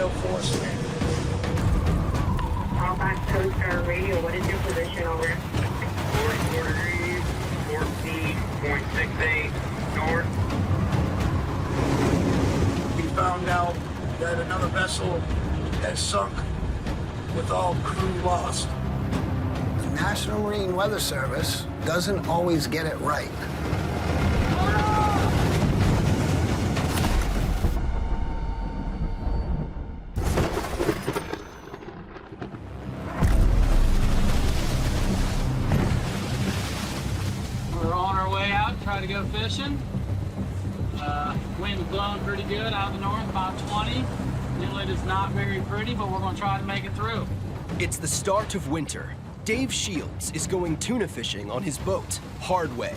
gale force wind. All back Coast Guard radio, what is your position over? 44 degrees, 14.68 north. We found out that another vessel has sunk with all crew lost. The National Marine Weather Service doesn't always get it right. We're on our way out, trying to go fishing. Wind's blowing pretty good out of the north, about 20. Inlet is not very pretty, but we're going to try to make it through. It's the start of winter. Dave Shields is going tuna fishing on his boat, Hardway.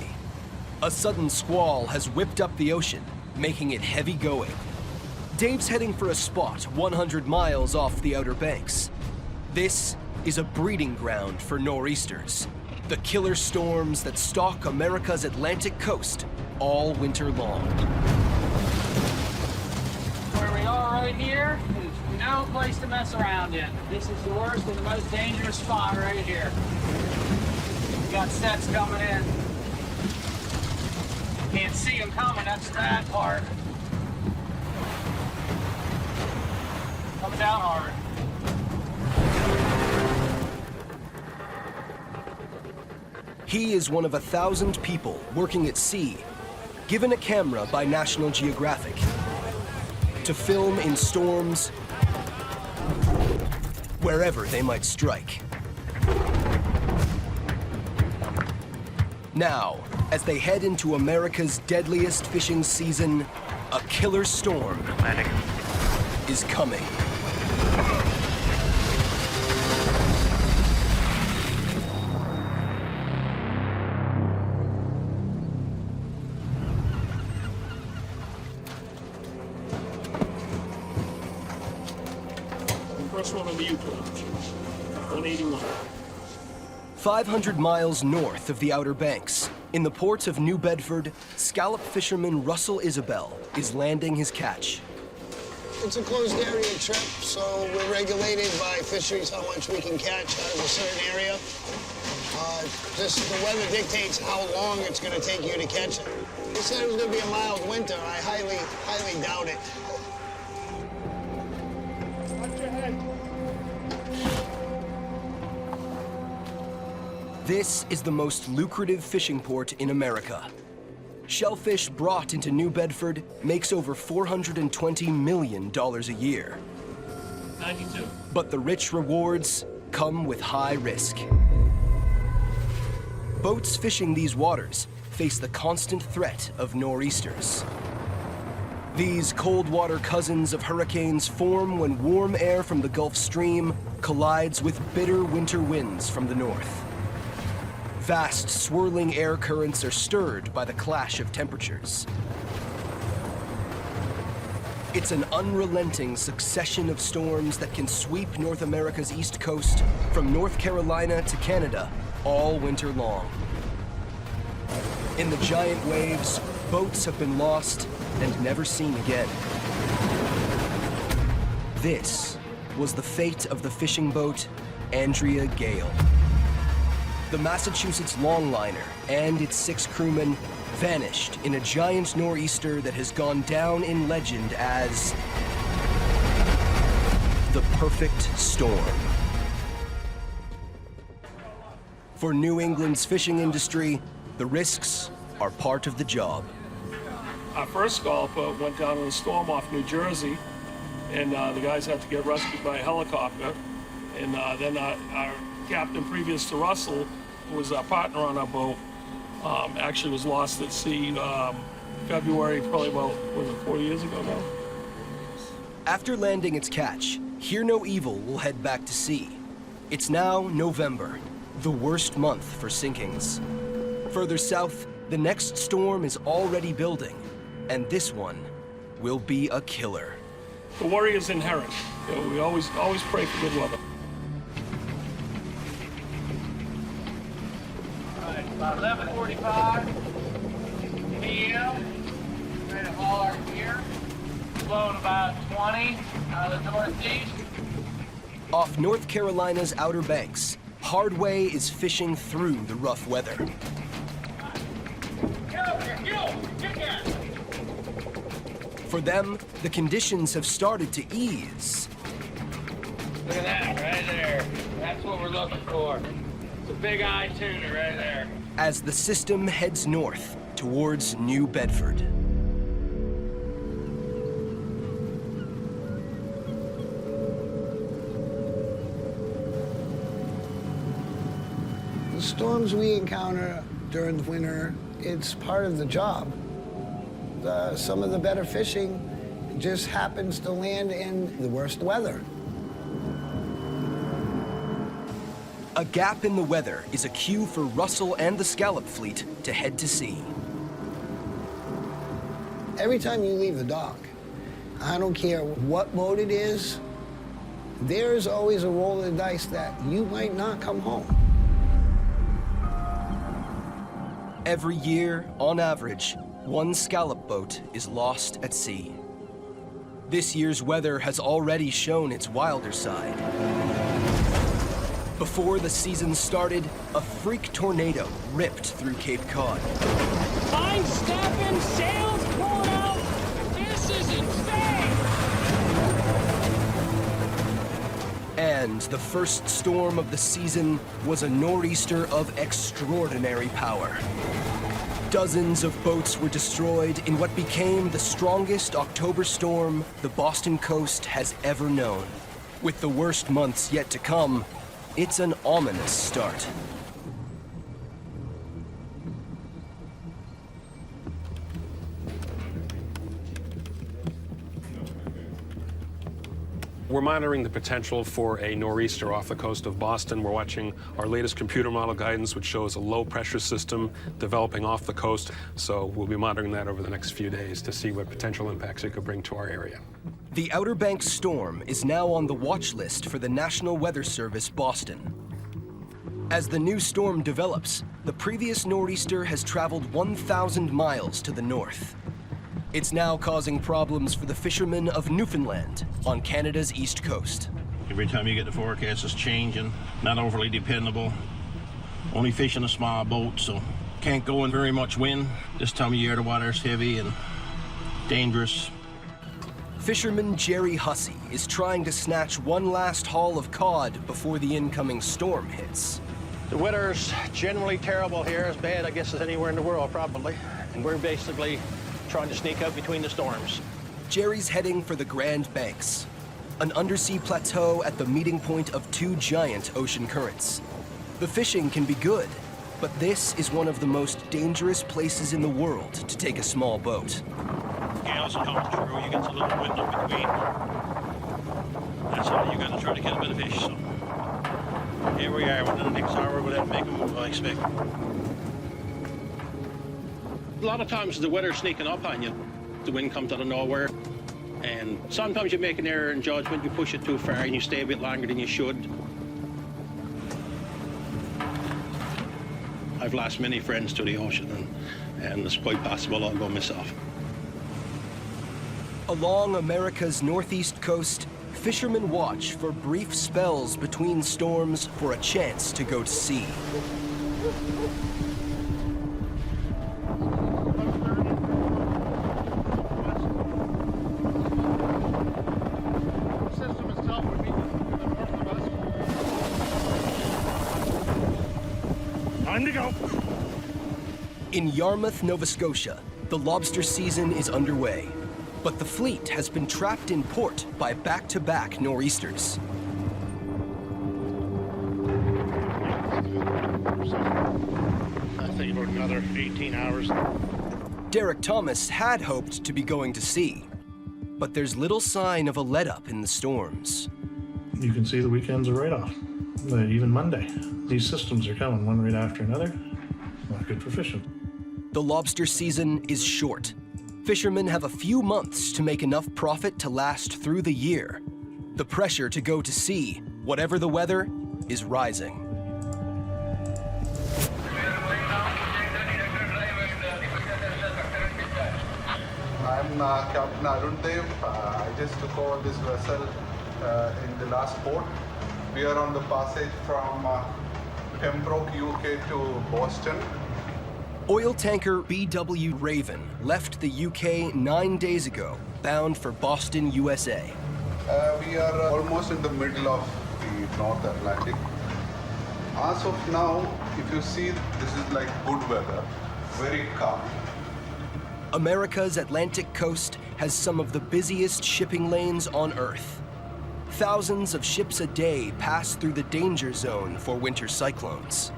A sudden squall has whipped up the ocean, making it heavy going. Dave's heading for a spot 100 miles off the Outer Banks. This is a breeding ground for nor'easters, the killer storms that stalk America's Atlantic coast all winter long. Where we are right here is no place to mess around in. This is the worst and the most dangerous spot right here. We got sets coming in. Can't see them coming, that's the bad part. Coming down hard. He is one of 1,000 people working at sea, given a camera by National Geographic to film in storms wherever they might strike. Now, as they head into America's deadliest fishing season, a killer storm is coming. First one on the U-turn, 181. 500 miles north of the Outer Banks, in the port of New Bedford, scallop fisherman Russell Isabel is landing his catch. It's a closed area trip, so we're regulated by fisheries how much we can catch out of a certain area. Just the weather dictates how long it's going to take you to catch it. They said it was going to be a mild winter. I highly doubt it. This is the most lucrative fishing port in America. Shellfish brought into New Bedford makes over $420 million a year. 92. But the rich rewards come with high risk. Boats fishing these waters face the constant threat of nor'easters. These cold water cousins of hurricanes form when warm air from the Gulf Stream collides with bitter winter winds from the north. Vast swirling air currents are stirred by the clash of temperatures. It's an unrelenting succession of storms that can sweep North America's east coast from North Carolina to Canada all winter long. In the giant waves, boats have been lost and never seen again. This was the fate of the fishing boat Andrea Gale. The Massachusetts longliner and its 6 crewmen vanished in a giant nor'easter that has gone down in legend as the perfect storm. For New England's fishing industry, the risks are part of the job. Our first Scallop went down in a storm off New Jersey, and the guys had to get rescued by a helicopter. And then our captain, previous to Russell, who was our partner on our boat, actually was lost at sea February, probably about, 4 years ago now? After landing its catch, Hear No Evil will head back to sea. It's now November, the worst month for sinkings. Further south, the next storm is already building, and this one will be a killer. The warrior's inherent. You know, we always pray for good weather. About 11:45 p.m. Ready to haul our gear. blowing about 20 out of the northeast. Off North Carolina's Outer Banks, Hardway is fishing through the rough weather. For them, the conditions have started to ease. Look at that right there. That's what we're looking for. It's a big eye tuna right there. As the system heads north towards New Bedford. The storms we encounter during the winter, it's part of the job. Some of the better fishing just happens to land in the worst weather. A gap in the weather is a cue for Russell and the Scallop fleet to head to sea. Every time you leave the dock, I don't care what boat it is, there's always a roll of the dice that you might not come home. Every year, on average, one Scallop boat is lost at sea. This year's weather has already shown its wilder side. Before the season started, a freak tornado ripped through Cape Cod. Line snapping, sails pulling out. This is insane. And the first storm of the season was a nor'easter of extraordinary power. Dozens of boats were destroyed in what became the strongest October storm the Boston coast has ever known. With the worst months yet to come, it's an ominous start. We're monitoring the potential for a nor'easter off the coast of Boston. We're watching our latest computer model guidance, which shows a low pressure system developing off the coast. So we'll be monitoring that over the next few days to see what potential impacts it could bring to our area. The Outer Banks storm is now on the watch list for the National Weather Service Boston. As the new storm develops, the previous nor'easter has traveled 1,000 miles to the north. It's now causing problems for the fishermen of Newfoundland on Canada's east coast. Every time you get the forecast, it's changing, not overly dependable. Only fishing a small boat, so can't go in very much wind. This time of year, the water's heavy and dangerous. Fisherman Jerry Hussey is trying to snatch one last haul of cod before the incoming storm hits. The weather's generally terrible here, as bad, I guess, as anywhere in the world, probably. And we're basically trying to sneak out between the storms. Jerry's heading for the Grand Banks, an undersea plateau at the meeting point of two giant ocean currents. The fishing can be good, but this is one of the most dangerous places in the world to take a small boat. Gales will come through, you get a little window between. That's all you got to try to get a bit of fish. So here we are, within the next hour, we'll have to make a move, I expect. A lot of times the weather's sneaking up on you. The wind comes out of nowhere. And sometimes you make an error in judgment, you push it too far and you stay a bit longer than you should. I've lost many friends to the ocean, and it's quite possible I'll go myself. Along America's northeast coast, fishermen watch for brief spells between storms for a chance to go to sea. Time to go. In Yarmouth, Nova Scotia, the lobster season is underway, but the fleet has been trapped in port by back-to-back nor'easters. I think about another 18 hours. Derek Thomas had hoped to be going to sea, but there's little sign of a let-up in the storms. You can see the weekends are right off. Even Monday. These systems are coming one right after another. Not good for fishing. The lobster season is short. Fishermen have a few months to make enough profit to last through the year. The pressure to go to sea, whatever the weather, is rising. I'm Captain Arun Dev. I just took over this vessel in the last port. We are on the passage from Pembroke, UK to Boston. Oil tanker BW Raven left the UK 9 days ago, bound for Boston, USA. We are almost in the middle of the North Atlantic. As of now, if you see, this is like good weather, very calm. America's Atlantic coast has some of the busiest shipping lanes on Earth. Thousands of ships a day pass through the danger zone for winter cyclones.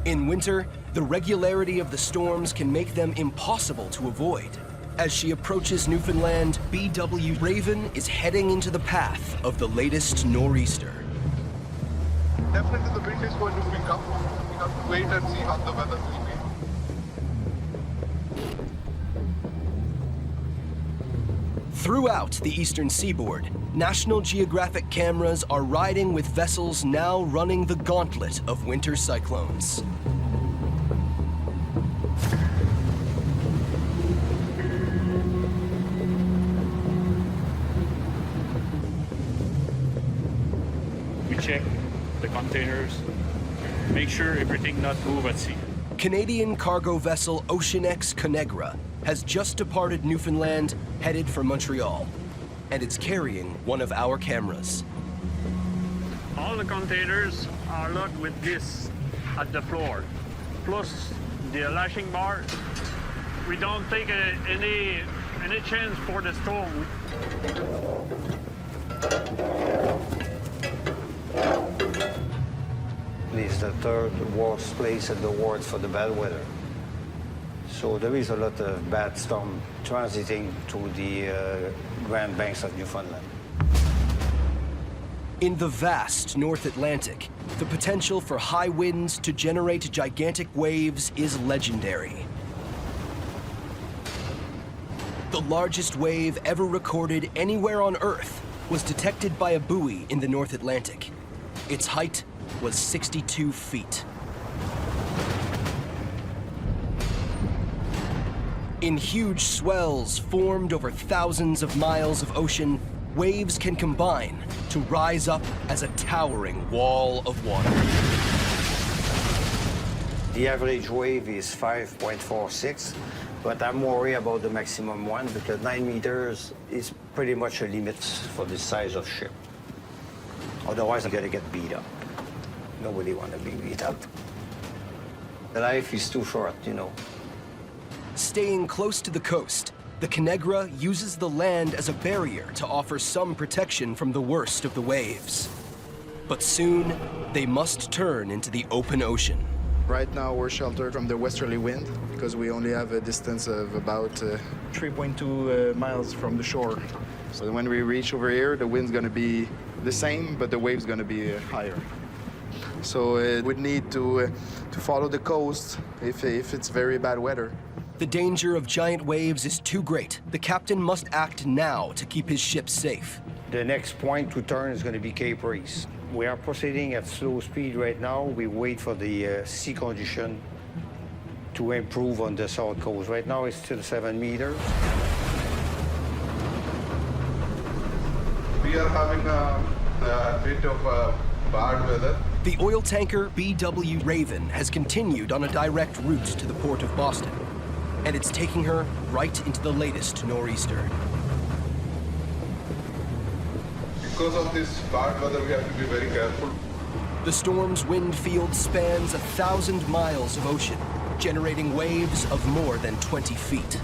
In winter, the regularity of the storms can make them impossible to avoid. As she approaches Newfoundland, BW Raven is heading into the path of the latest nor'easter. Definitely the wind is going to pick up. We have to wait and see how the weather will be. Throughout the eastern seaboard, National Geographic cameras are riding with vessels now running the gauntlet of winter cyclones. We check the containers, make sure everything not move at sea. Canadian cargo vessel OceanX Conegra has just departed Newfoundland, headed for Montreal, and it's carrying one of our cameras. All the containers are locked with this at the floor, plus the lashing bar. We don't take any chance for the storm. It's the third worst place in the world for the bad weather. So there is a lot of bad storm transiting through the Grand Banks of Newfoundland. In the vast North Atlantic, the potential for high winds to generate gigantic waves is legendary. The largest wave ever recorded anywhere on Earth was detected by a buoy in the North Atlantic. Its height was 62 feet. In huge swells formed over thousands of miles of ocean, waves can combine to rise up as a towering wall of water. The average wave is 5.46, but I'm worried about the maximum one because 9 meters is pretty much a limit for this size of ship. Otherwise, I'm gonna get beat up. Nobody wants to be beat up. The life is too short, you know. Staying close to the coast, the Conegra uses the land as a barrier to offer some protection from the worst of the waves. But soon, they must turn into the open ocean. Right now, we're sheltered from the westerly wind because we only have a distance of about 3.2 miles from the shore. So when we reach over here, the wind's going to be the same, but the wave's going to be higher. So we'd need to follow the coast if it's very bad weather. The danger of giant waves is too great. The captain must act now to keep his ship safe. The next point to turn is going to be Cape Race. We are proceeding at slow speed right now. We wait for the sea condition to improve on the south coast. Right now, it's still 7 meters. We are having a bit of bad weather. The oil tanker BW Raven has continued on a direct route to the port of Boston, and it's taking her right into the latest nor'easter. Because of this bad weather, we have to be very careful. The storm's wind field spans 1,000 miles of ocean, generating waves of more than 20 feet.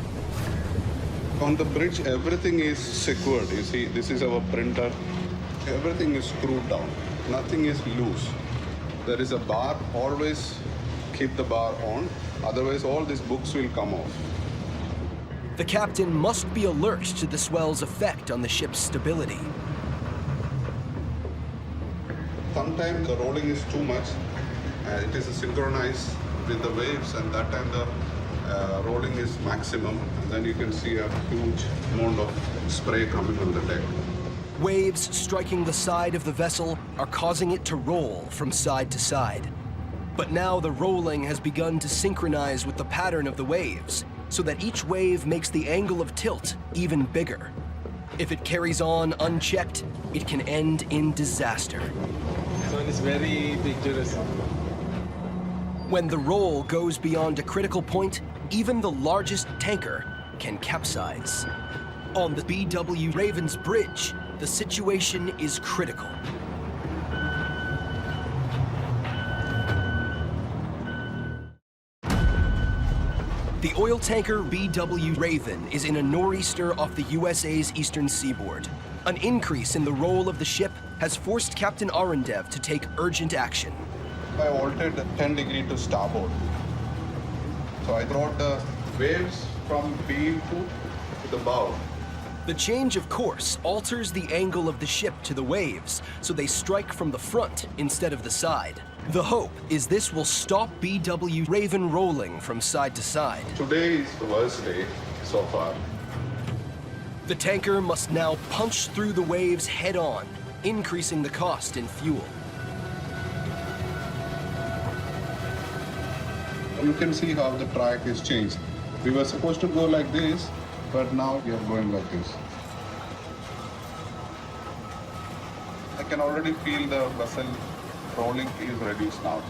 On the bridge, everything is secured. You see, this is our printer. Everything is screwed down. Nothing is loose. There is a bar. Always keep the bar on. Otherwise, all these books will come off. The captain must be alert to the swell's effect on the ship's stability. Sometimes the rolling is too much. It is synchronized with the waves, and that time the rolling is maximum. And then you can see a huge amount of spray coming on the deck. Waves striking the side of the vessel are causing it to roll from side to side. But now the rolling has begun to synchronize with the pattern of the waves, so that each wave makes the angle of tilt even bigger. If it carries on unchecked, it can end in disaster. So it's very dangerous. When the roll goes beyond a critical point, even the largest tanker can capsize. On the BW Ravens Bridge, the situation is critical. The oil tanker BW Raven is in a nor'easter off the USA's eastern seaboard. An increase in the roll of the ship has forced Captain Arendev to take urgent action. I altered 10 degrees to starboard. So I brought the waves from beam to the bow. The change of course alters the angle of the ship to the waves, so they strike from the front instead of the side. The hope is this will stop BW Raven rolling from side to side. Today is the worst day so far. The tanker must now punch through the waves head on, increasing the cost in fuel. You can see how the track is changed. We were supposed to go like this, but now we are going like this. I can already feel the vessel rolling is reduced now.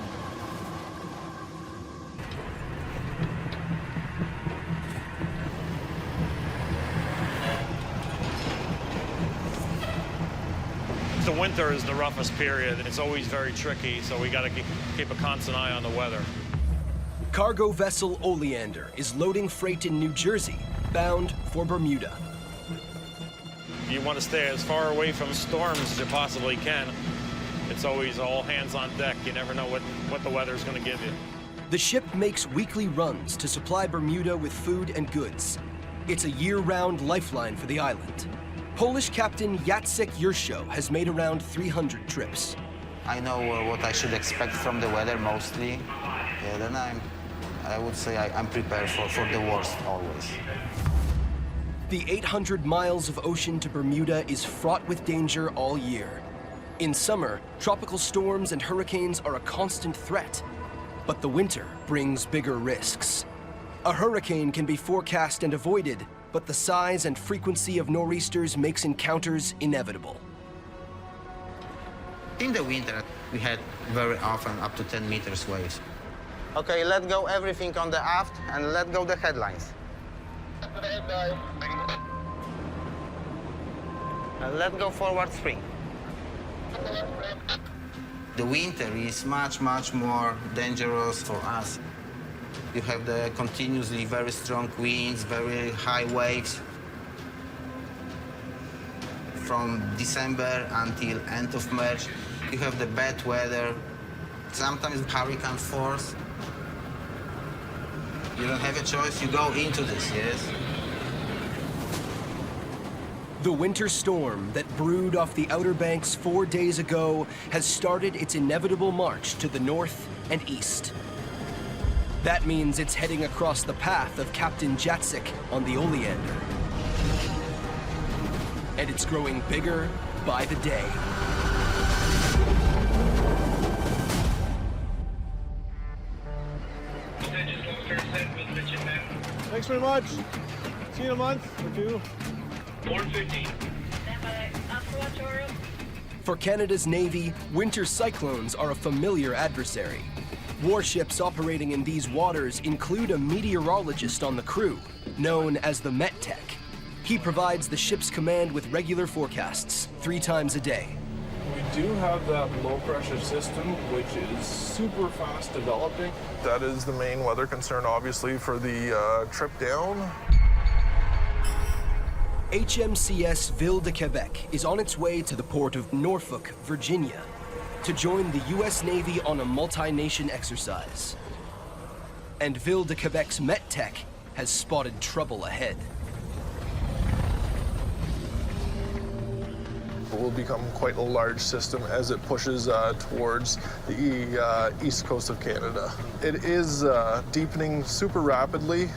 The winter is the roughest period. It's always very tricky, so we got to keep a constant eye on the weather. Cargo vessel Oleander is loading freight in New Jersey, bound for Bermuda. You want to stay as far away from storms as you possibly can. It's always all hands on deck. You never know what the weather's going to give you. The ship makes weekly runs to supply Bermuda with food and goods. It's a year-round lifeline for the island. Polish captain Jacek Yersho has made around 300 trips. I know what I should expect from the weather mostly. Then I would say I'm prepared for the worst always. The 800 miles of ocean to Bermuda is fraught with danger all year. In summer, tropical storms and hurricanes are a constant threat. But the winter brings bigger risks. A hurricane can be forecast and avoided, but the size and frequency of nor'easters makes encounters inevitable. In the winter, we had very often up to 10 meters waves. Okay, let go everything on the aft and let go the headlines. And let go forward 3. The winter is much more dangerous for us. You have the continuously very strong winds, very high waves. From December until end of March, you have the bad weather, sometimes hurricane force. You don't have a choice, you go into this, yes? The winter storm that brewed off the Outer Banks 4 days ago has started its inevitable march to the north and east. That means it's heading across the path of Captain Jacek on the Oleander. And it's growing bigger by the day. Thanks very much. See you in a month or two. 4:15. For Canada's Navy, winter cyclones are a familiar adversary. Warships operating in these waters include a meteorologist on the crew, known as the Met Tech. He provides the ship's command with regular forecasts, 3 times a day. We do have that low-pressure system, which is super fast developing. That is the main weather concern, obviously, for the trip down. HMCS Ville de Quebec is on its way to the port of Norfolk, Virginia, to join the U.S. Navy on a multi-nation exercise. And Ville de Quebec's Met Tech has spotted trouble ahead. It will become quite a large system as it pushes towards the east coast of Canada. It is deepening super rapidly,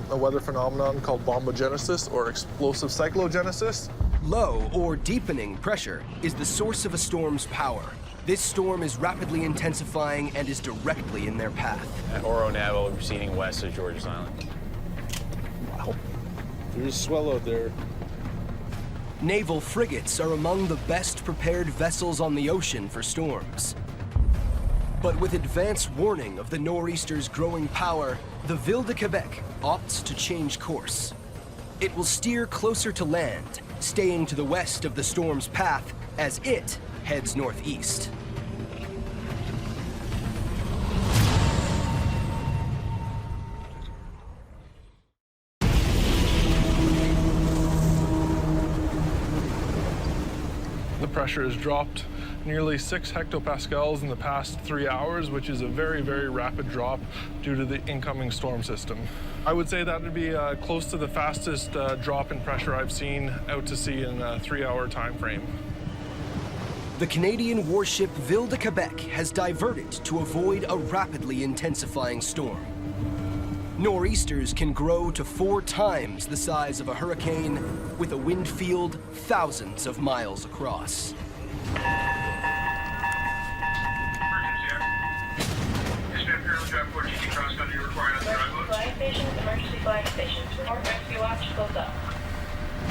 a weather phenomenon called bombogenesis or explosive cyclogenesis. Low or deepening pressure is the source of a storm's power. This storm is rapidly intensifying and is directly in their path. At Oro Naval, we're proceeding west of Georges Island. There's swell out there. Naval frigates are among the best prepared vessels on the ocean for storms. But with advance warning of the nor'easter's growing power, the Ville de Quebec opts to change course. It will steer closer to land, staying to the west of the storm's path as it heads northeast. The pressure has dropped nearly 6 hectopascals in the past 3 hours, which is a very, very rapid drop due to the incoming storm system. I would say that would be close to the fastest drop in pressure I've seen out to sea in a 3-hour time frame. The Canadian warship Ville de Quebec has diverted to avoid a rapidly intensifying storm. Nor'easters can grow to 4 times the size of a hurricane with a wind field thousands of miles across.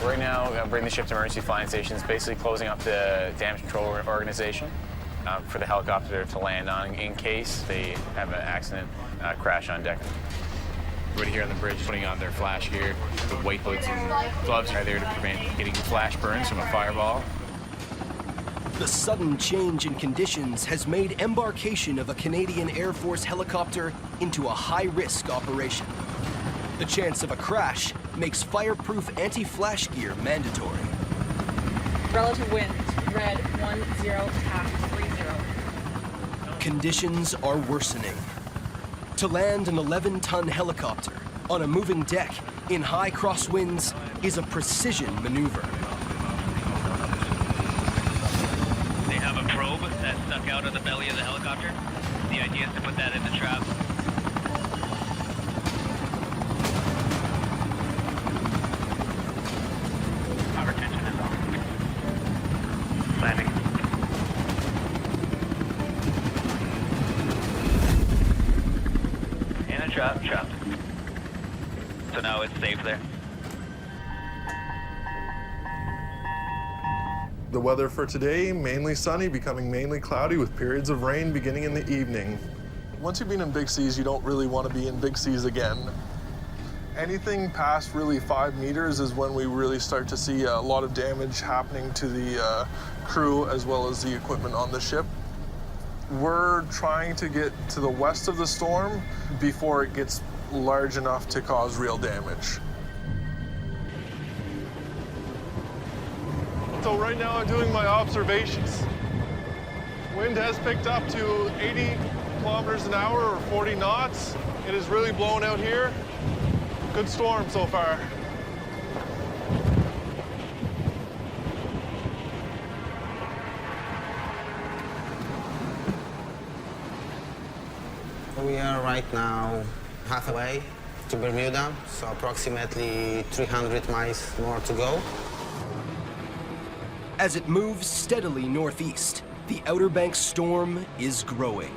Right now, we're going to bring the ship to emergency flying stations, basically closing up the damage control organization for the helicopter to land on in case they have an accident, crash on deck. Everybody here on the bridge putting on their flash gear. The white hoods and gloves are there to prevent getting flash burns from a fireball. The sudden change in conditions has made embarkation of a Canadian Air Force helicopter into a high-risk operation. The chance of a crash makes fireproof anti-flash gear mandatory. Relative wind, red 10, half 30. Conditions are worsening. To land an 11-ton helicopter on a moving deck in high crosswinds is a precision maneuver. They have a probe that stuck out of the belly of the helicopter. The idea is to put that in the trap. Power tension is on. Landing. In a trap, trapped. So now it's safe there. The weather for today, mainly sunny, becoming mainly cloudy with periods of rain beginning in the evening. Once you've been in big seas, you don't really want to be in big seas again. Anything past really 5 meters is when we really start to see a lot of damage happening to the crew as well as the equipment on the ship. We're trying to get to the west of the storm before it gets large enough to cause real damage. So right now I'm doing my observations. Wind has picked up to 80 kilometers an hour or 40 knots. It is really blowing out here. Good storm so far. We are right now halfway to Bermuda, so approximately 300 miles more to go. As it moves steadily northeast, the Outer Banks storm is growing.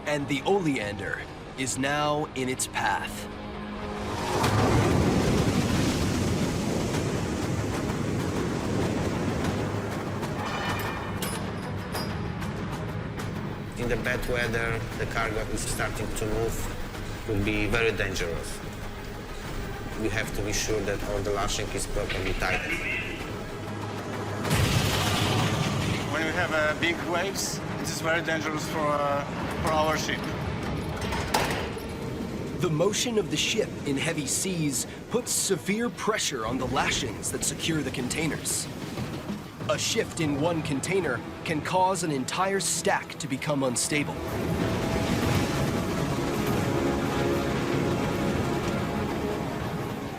And the Oleander is now in its path. In the bad weather, the cargo is starting to move. It will be very dangerous. We have to be sure that all the lashing is properly tightened. When we have big waves, it is very dangerous for our ship. The motion of the ship in heavy seas puts severe pressure on the lashings that secure the containers. A shift in one container can cause an entire stack to become unstable.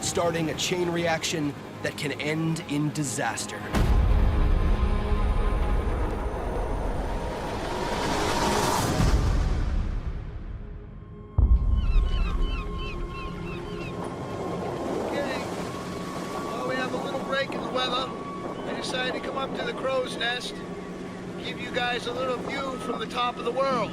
Starting a chain reaction that can end in disaster. Well, we have a little break in the weather. I decided to come up to the crow's nest, give you guys a little view from the top of the world.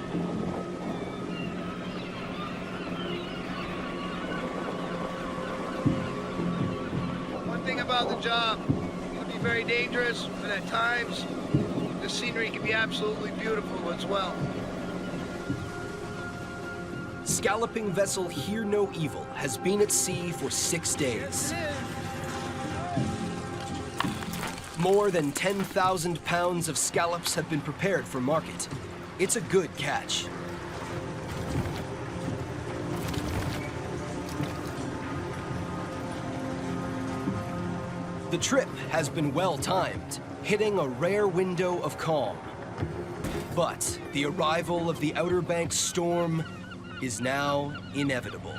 about the job. It can be very dangerous, but at times, the scenery can be absolutely beautiful as well. Scalloping vessel Hear No Evil has been at sea for 6 days. More than 10,000 pounds of scallops have been prepared for market. It's a good catch. The trip has been well timed, hitting a rare window of calm. But the arrival of the Outer Banks storm is now inevitable.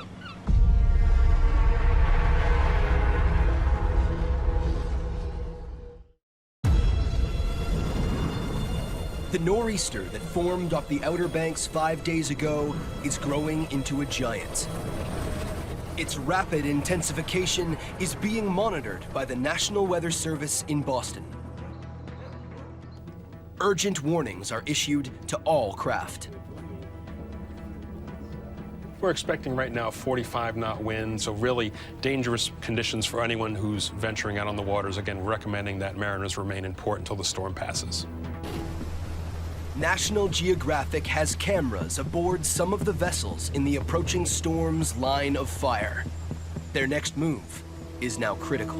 The nor'easter that formed off the Outer Banks 5 days ago is growing into a giant. Its rapid intensification is being monitored by the National Weather Service in Boston. Urgent warnings are issued to all craft. We're expecting right now 45-knot wind, so really dangerous conditions for anyone who's venturing out on the waters. Again, we're recommending that mariners remain in port until the storm passes. National Geographic has cameras aboard some of the vessels in the approaching storm's line of fire. Their next move is now critical.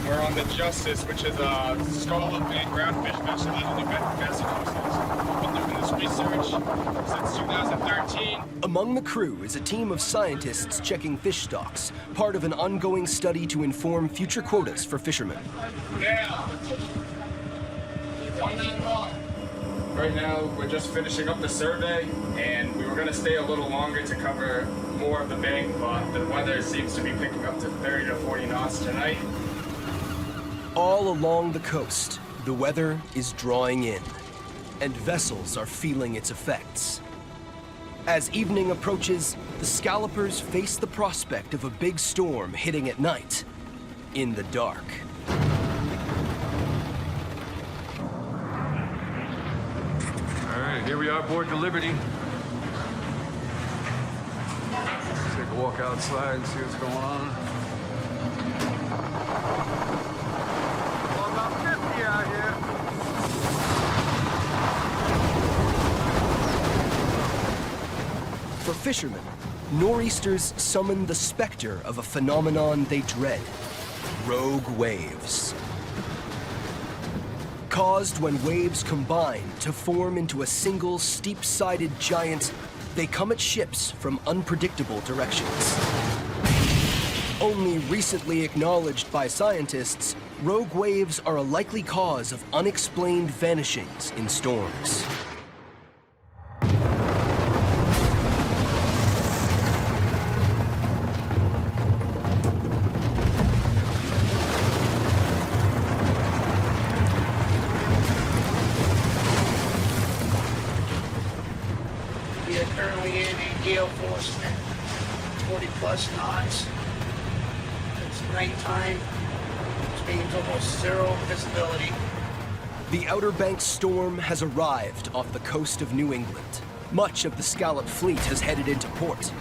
We're on the Justice, which is a Scallop and groundfish vessel out of the Massachusetts. Been doing this research since 2013. Among the crew is a team of scientists checking fish stocks, part of an ongoing study to inform future quotas for fishermen. Now, right now, we're just finishing up the survey, and we were going to stay a little longer to cover more of the bank, but the weather seems to be picking up to 30 to 40 knots tonight. All along the coast, the weather is drawing in, and vessels are feeling its effects. As evening approaches, the scallopers face the prospect of a big storm hitting at night, in the dark. All right, here we are aboard the Liberty. Let's take a walk outside and see what's going on. Out here. For fishermen, nor'easters summon the specter of a phenomenon they dread: rogue waves. Caused when waves combine to form into a single steep-sided giant, they come at ships from unpredictable directions. Only recently acknowledged by scientists, rogue waves are a likely cause of unexplained vanishings in storms. We are currently in a gale force at 40+ knots. It's nighttime. Means almost zero visibility. The Outer Banks storm has arrived off the coast of New England. Much of the Scallop fleet has headed into port,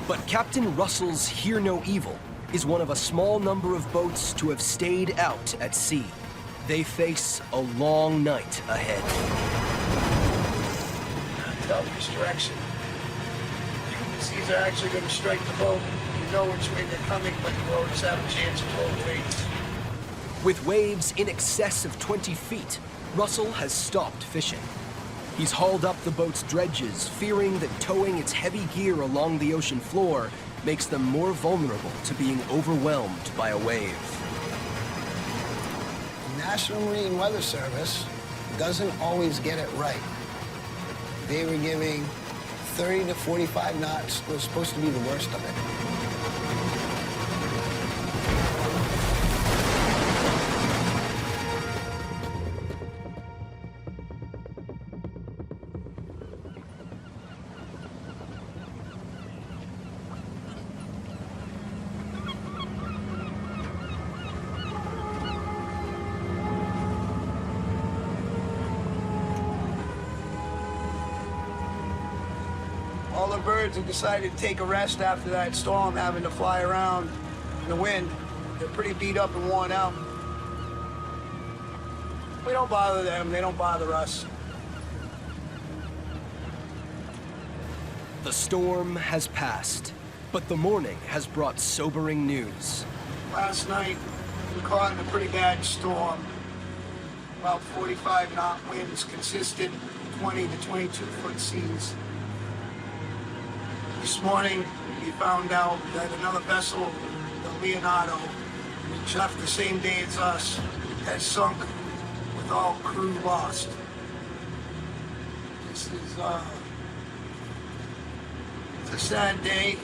but Captain Russell's Hear No Evil is one of a small number of boats to have stayed out at sea. They face a long night ahead. Tell this direction. The seas are actually going to strike the boat. You know which way they're coming, but you always have a chance of low waves. With waves in excess of 20 feet, Russell has stopped fishing. He's hauled up the boat's dredges, fearing that towing its heavy gear along the ocean floor makes them more vulnerable to being overwhelmed by a wave. The National Marine Weather Service doesn't always get it right. They were giving 30 to 45 knots was supposed to be the worst of it. All the birds have decided to take a rest after that storm, having to fly around in the wind. They're pretty beat up and worn out. We don't bother them, they don't bother us. The storm has passed, but the morning has brought sobering news. Last night, we caught in a pretty bad storm. About 45 knot winds, consistent 20 to 22 foot seas. This morning, we found out that another vessel, the Leonardo, which left the same day as us, has sunk with all crew lost. This is, it's a sad day.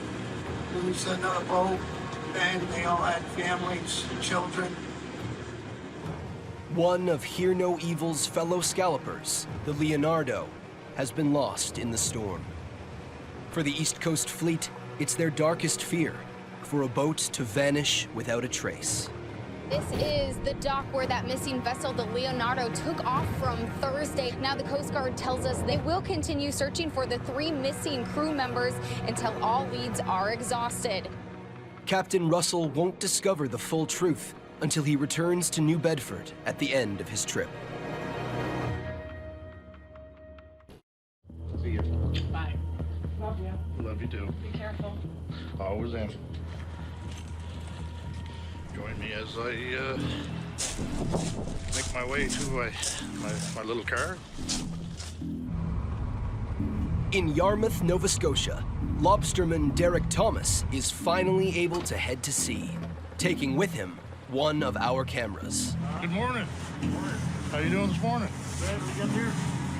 Lose another boat, and they all had families, children. One of Hear No Evil's fellow scallopers, the Leonardo, has been lost in the storm. For the East Coast Fleet, it's their darkest fear, for a boat to vanish without a trace. This is the dock where that missing vessel, the Leonardo, took off from Thursday. Now the Coast Guard tells us they will continue searching for the 3 missing crew members until all leads are exhausted. Captain Russell won't discover the full truth until he returns to New Bedford at the end of his trip. See you. Bye. Love you. Love you too. Be careful. Always am. Join me as I make my way to my little car. In Yarmouth, Nova Scotia, lobsterman Derek Thomas is finally able to head to sea, taking with him one of our cameras. Good morning. How you doing this morning?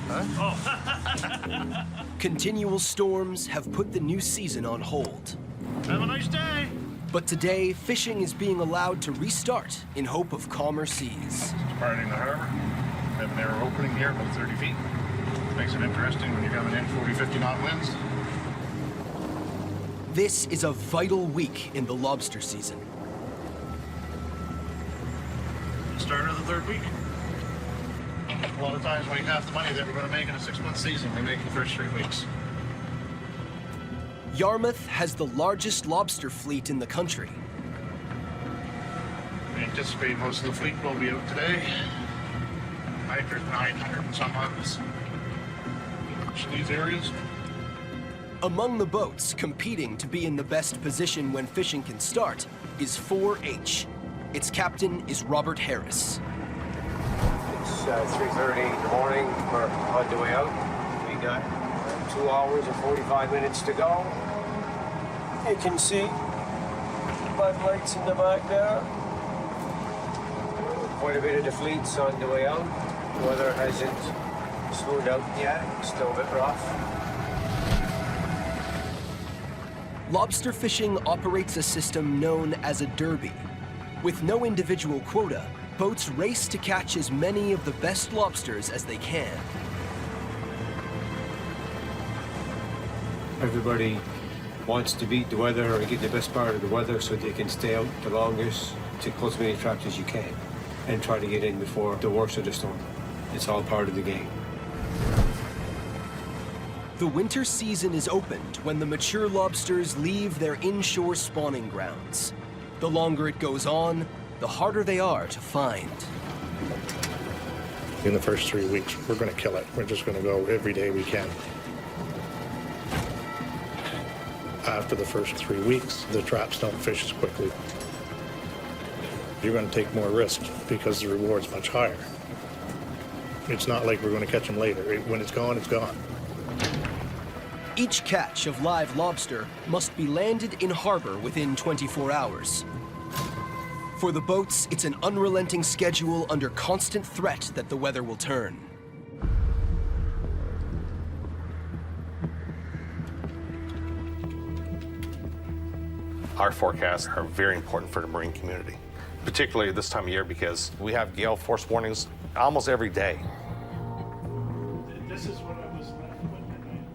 Huh? Oh. Continual storms have put the new season on hold. Have a nice day. But today, fishing is being allowed to restart in hope of calmer seas. Departing the harbor. We have an narrow opening here, about 30 feet. Makes it interesting when you're coming in 40, 50 knot winds. This is a vital week in the lobster season. Start of the 3rd week. A lot of times we make half the money that we're going to make in a 6-month season. We make the first 3 weeks. Yarmouth has the largest lobster fleet in the country. We anticipate most of the fleet will be out today. There's 900 and some others. These areas. Among the boats competing to be in the best position when fishing can start is 4H. Its captain is Robert Harris. It's 3:30 in the morning. We're on the way out. We got 2 hours and 45 minutes to go. You can see floodlights in the back there. Quite a bit of the fleet's on the way out. The weather hasn't slowed out yet. It's still a bit rough. Lobster fishing operates a system known as a derby. With no individual quota, boats race to catch as many of the best lobsters as they can. Everybody wants to beat the weather or get the best part of the weather so they can stay out the longest to close as many traps as you can and try to get in before the worst of the storm. It's all part of the game. The winter season is opened when the mature lobsters leave their inshore spawning grounds. The longer it goes on, the harder they are to find. In the first 3 weeks, we're going to kill it. We're just going to go every day we can. After the first 3 weeks, the traps don't fish as quickly. You're going to take more risk because the reward's much higher. It's not like we're going to catch them later. When it's gone, it's gone. Each catch of live lobster must be landed in harbor within 24 hours. For the boats, it's an unrelenting schedule under constant threat that the weather will turn. Our forecasts are very important for the marine community, particularly this time of year because we have gale force warnings almost every day. This is what I was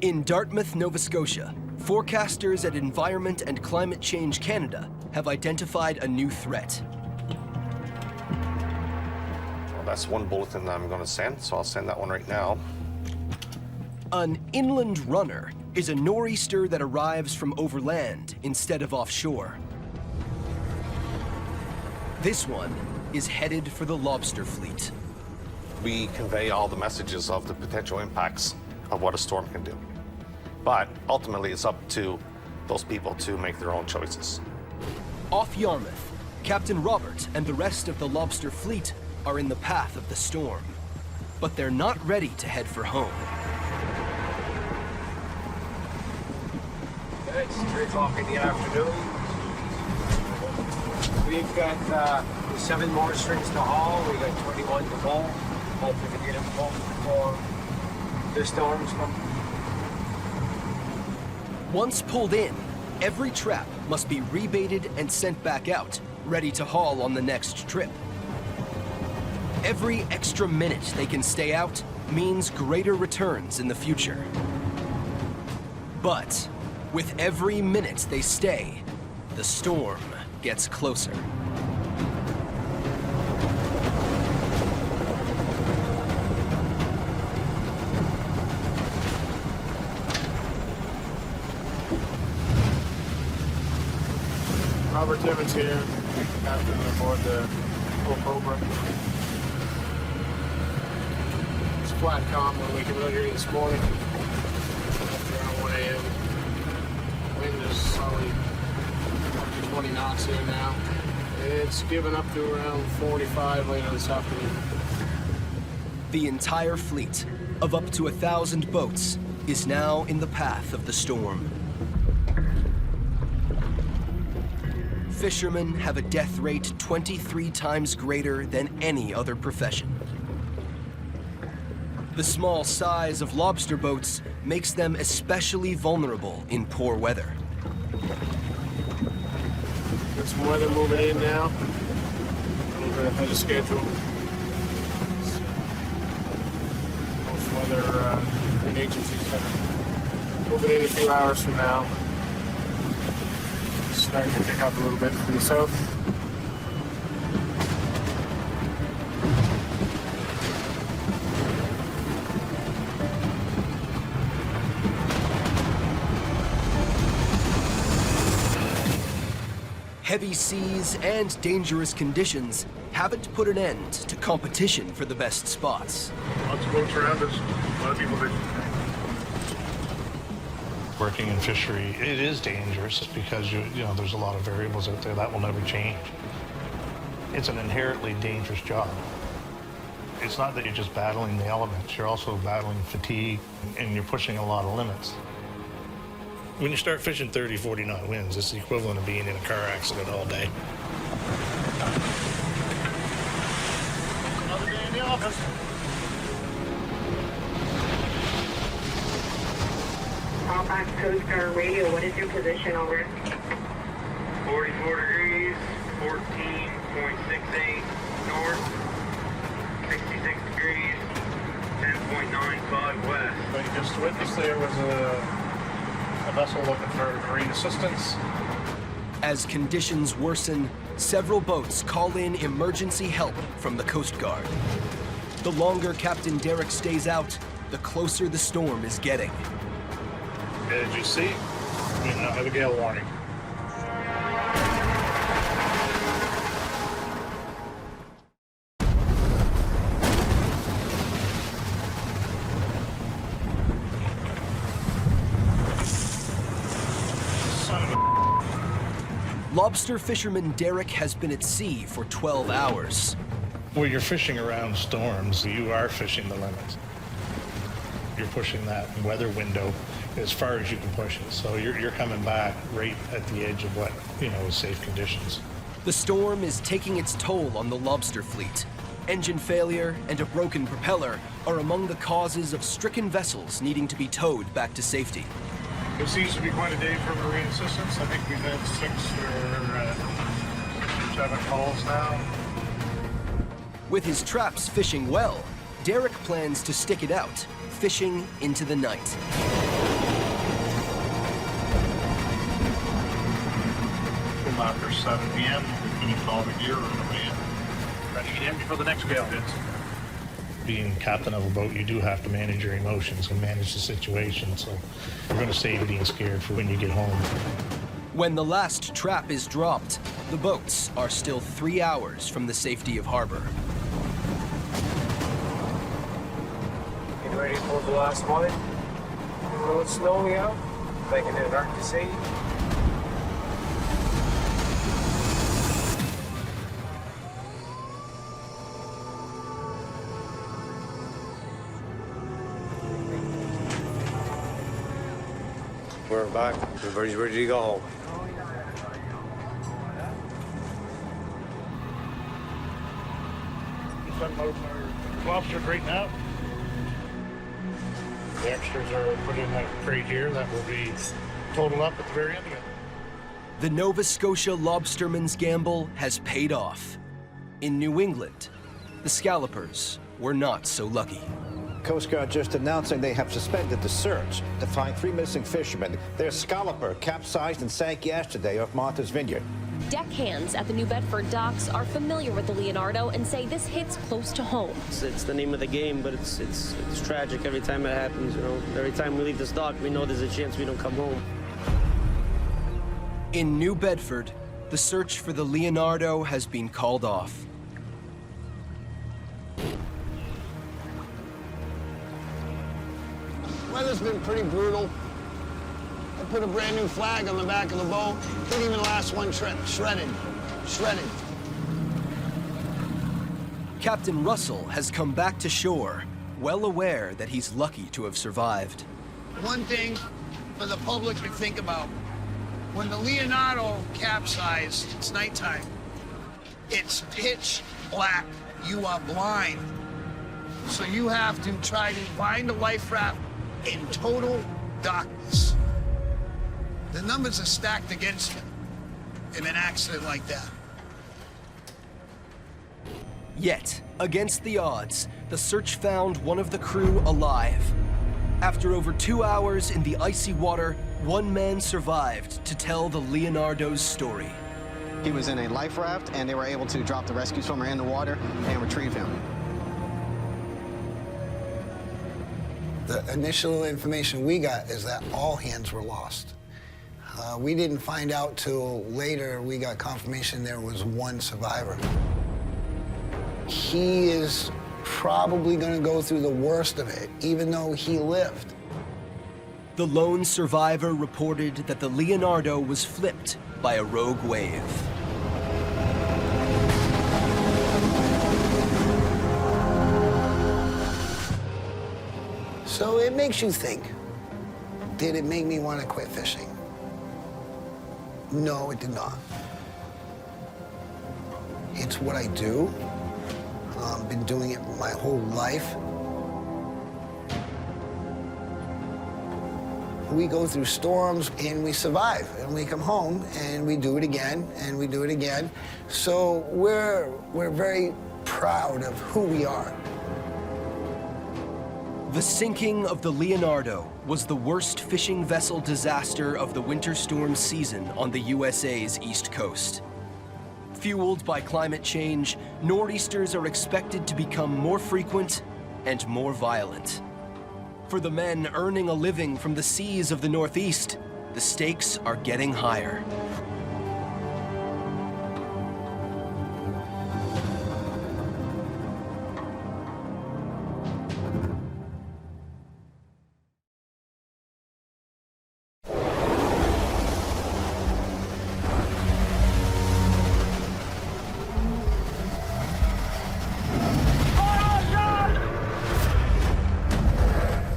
In Dartmouth, Nova Scotia, forecasters at Environment and Climate Change Canada have identified a new threat. Well, that's one bulletin that I'm going to send, so I'll send that one right now. An inland runner is a nor'easter that arrives from overland instead of offshore. This one is headed for the Lobster fleet. We convey all the messages of the potential impacts of what a storm can do. But ultimately, it's up to those people to make their own choices. Off Yarmouth, Captain Robert and the rest of the Lobster fleet are in the path of the storm. But they're not ready to head for home. It's 3 o'clock in the afternoon. We've got 7 more strings to haul. We got 21 to pull. Hopefully to get them pulled before the storms come. Once pulled in, every trap must be rebaited and sent back out, ready to haul on the next trip. Every extra minute they can stay out means greater returns in the future. But with every minute they stay, the storm gets closer. Robert Timmons here, captain aboard the Cobra. It's flat calm when we came out here this morning. Around 1 a.m. Wind is solid up to 20 knots here now. It's given up to around 45 later this afternoon. The entire fleet of up to 1,000 boats is now in the path of the storm. Fishermen have a death rate 23 times greater than any other profession. The small size of lobster boats makes them especially vulnerable in poor weather. Got some weather moving in now. A little bit ahead of schedule. Most weather agencies are moving in a few hours from now. Starting to pick up a little bit from the south. Heavy seas and dangerous conditions haven't put an end to competition for the best spots. Lots of boats around us, a lot of people fishing. Working in fishery, it is dangerous because you know there's a lot of variables out there that will never change. It's an inherently dangerous job. It's not that you're just battling the elements, you're also battling fatigue and you're pushing a lot of limits. When you start fishing 30, 40 knot winds, it's the equivalent of being in a car accident all day. Another day in the office. Halifax Coast Guard Radio, what is your position over? 44 degrees, 14.68 north, 66 degrees, 10.95 west. But you just witnessed there was a vessel looking for marine assistance. As conditions worsen, several boats call in emergency help from the Coast Guard. The longer Captain Derek stays out, the closer the storm is getting. As you see, we now have a gale warning. Lobster fisherman Derek has been at sea for 12 hours. When you're fishing around storms, you are fishing the limits. You're pushing that weather window as far as you can push it. So you're coming back right at the edge of what, is safe conditions. The storm is taking its toll on the Lobster fleet. Engine failure and a broken propeller are among the causes of stricken vessels needing to be towed back to safety. It seems to be quite a day for marine assistance. I think we've had 6 or 7 calls now. With his traps fishing well, Derek plans to stick it out, fishing into the night. After 7 p.m., we finished all the gear on the way in. Ready to get in before the next gale hits. being captain of a boat, you do have to manage your emotions and manage the situation. So you're going to save being scared for when you get home. When the last trap is dropped, the boats are still 3 hours from the safety of harbor. Getting ready for the last one. Roll it slowly out, making it hard to see. We're back. Everybody's ready to go home. Lobster right now. The extras are put in that crate here that will be totaled up at the very end of it. The Nova Scotia lobsterman's gamble has paid off. In New England, the Scallopers were not so lucky. Coast Guard just announcing they have suspended the search to find 3 missing fishermen. Their Scalloper capsized and sank yesterday off Martha's Vineyard. Deckhands at the New Bedford docks are familiar with the Leonardo and say this hits close to home. It's the name of the game, but it's tragic every time it happens. You know, every time we leave this dock, we know there's a chance we don't come home. In New Bedford, the search for the Leonardo has been called off. Weather's been pretty brutal. I put a brand new flag on the back of the boat. Didn't even last one trip. Shredded. Shredded. Captain Russell has come back to shore, well aware that he's lucky to have survived. One thing for the public to think about. When the Leonardo capsized, it's nighttime. It's pitch black. You are blind. So you have to try to find a life raft in total darkness. The numbers are stacked against you in an accident like that. Yet, against the odds, the search found one of the crew alive. After over 2 hours in the icy water, one man survived to tell the Leonardo's story. He was in a life raft, and they were able to drop the rescue swimmer in the water and retrieve him. The initial information we got is that all hands were lost. We didn't find out till later. We got confirmation there was one survivor. He is probably going to go through the worst of it, even though he lived. The lone survivor reported that the Leonardo was flipped by a rogue wave. So it makes you think, did it make me want to quit fishing? No, it did not. It's what I do. I've been doing it my whole life. We go through storms and we survive, and we come home and we do it again and we do it again. So we're very proud of who we are. The sinking of the Leonardo was the worst fishing vessel disaster of the winter storm season on the USA's East Coast. Fueled by climate change, nor'easters are expected to become more frequent and more violent. For the men earning a living from the seas of the Northeast, the stakes are getting higher.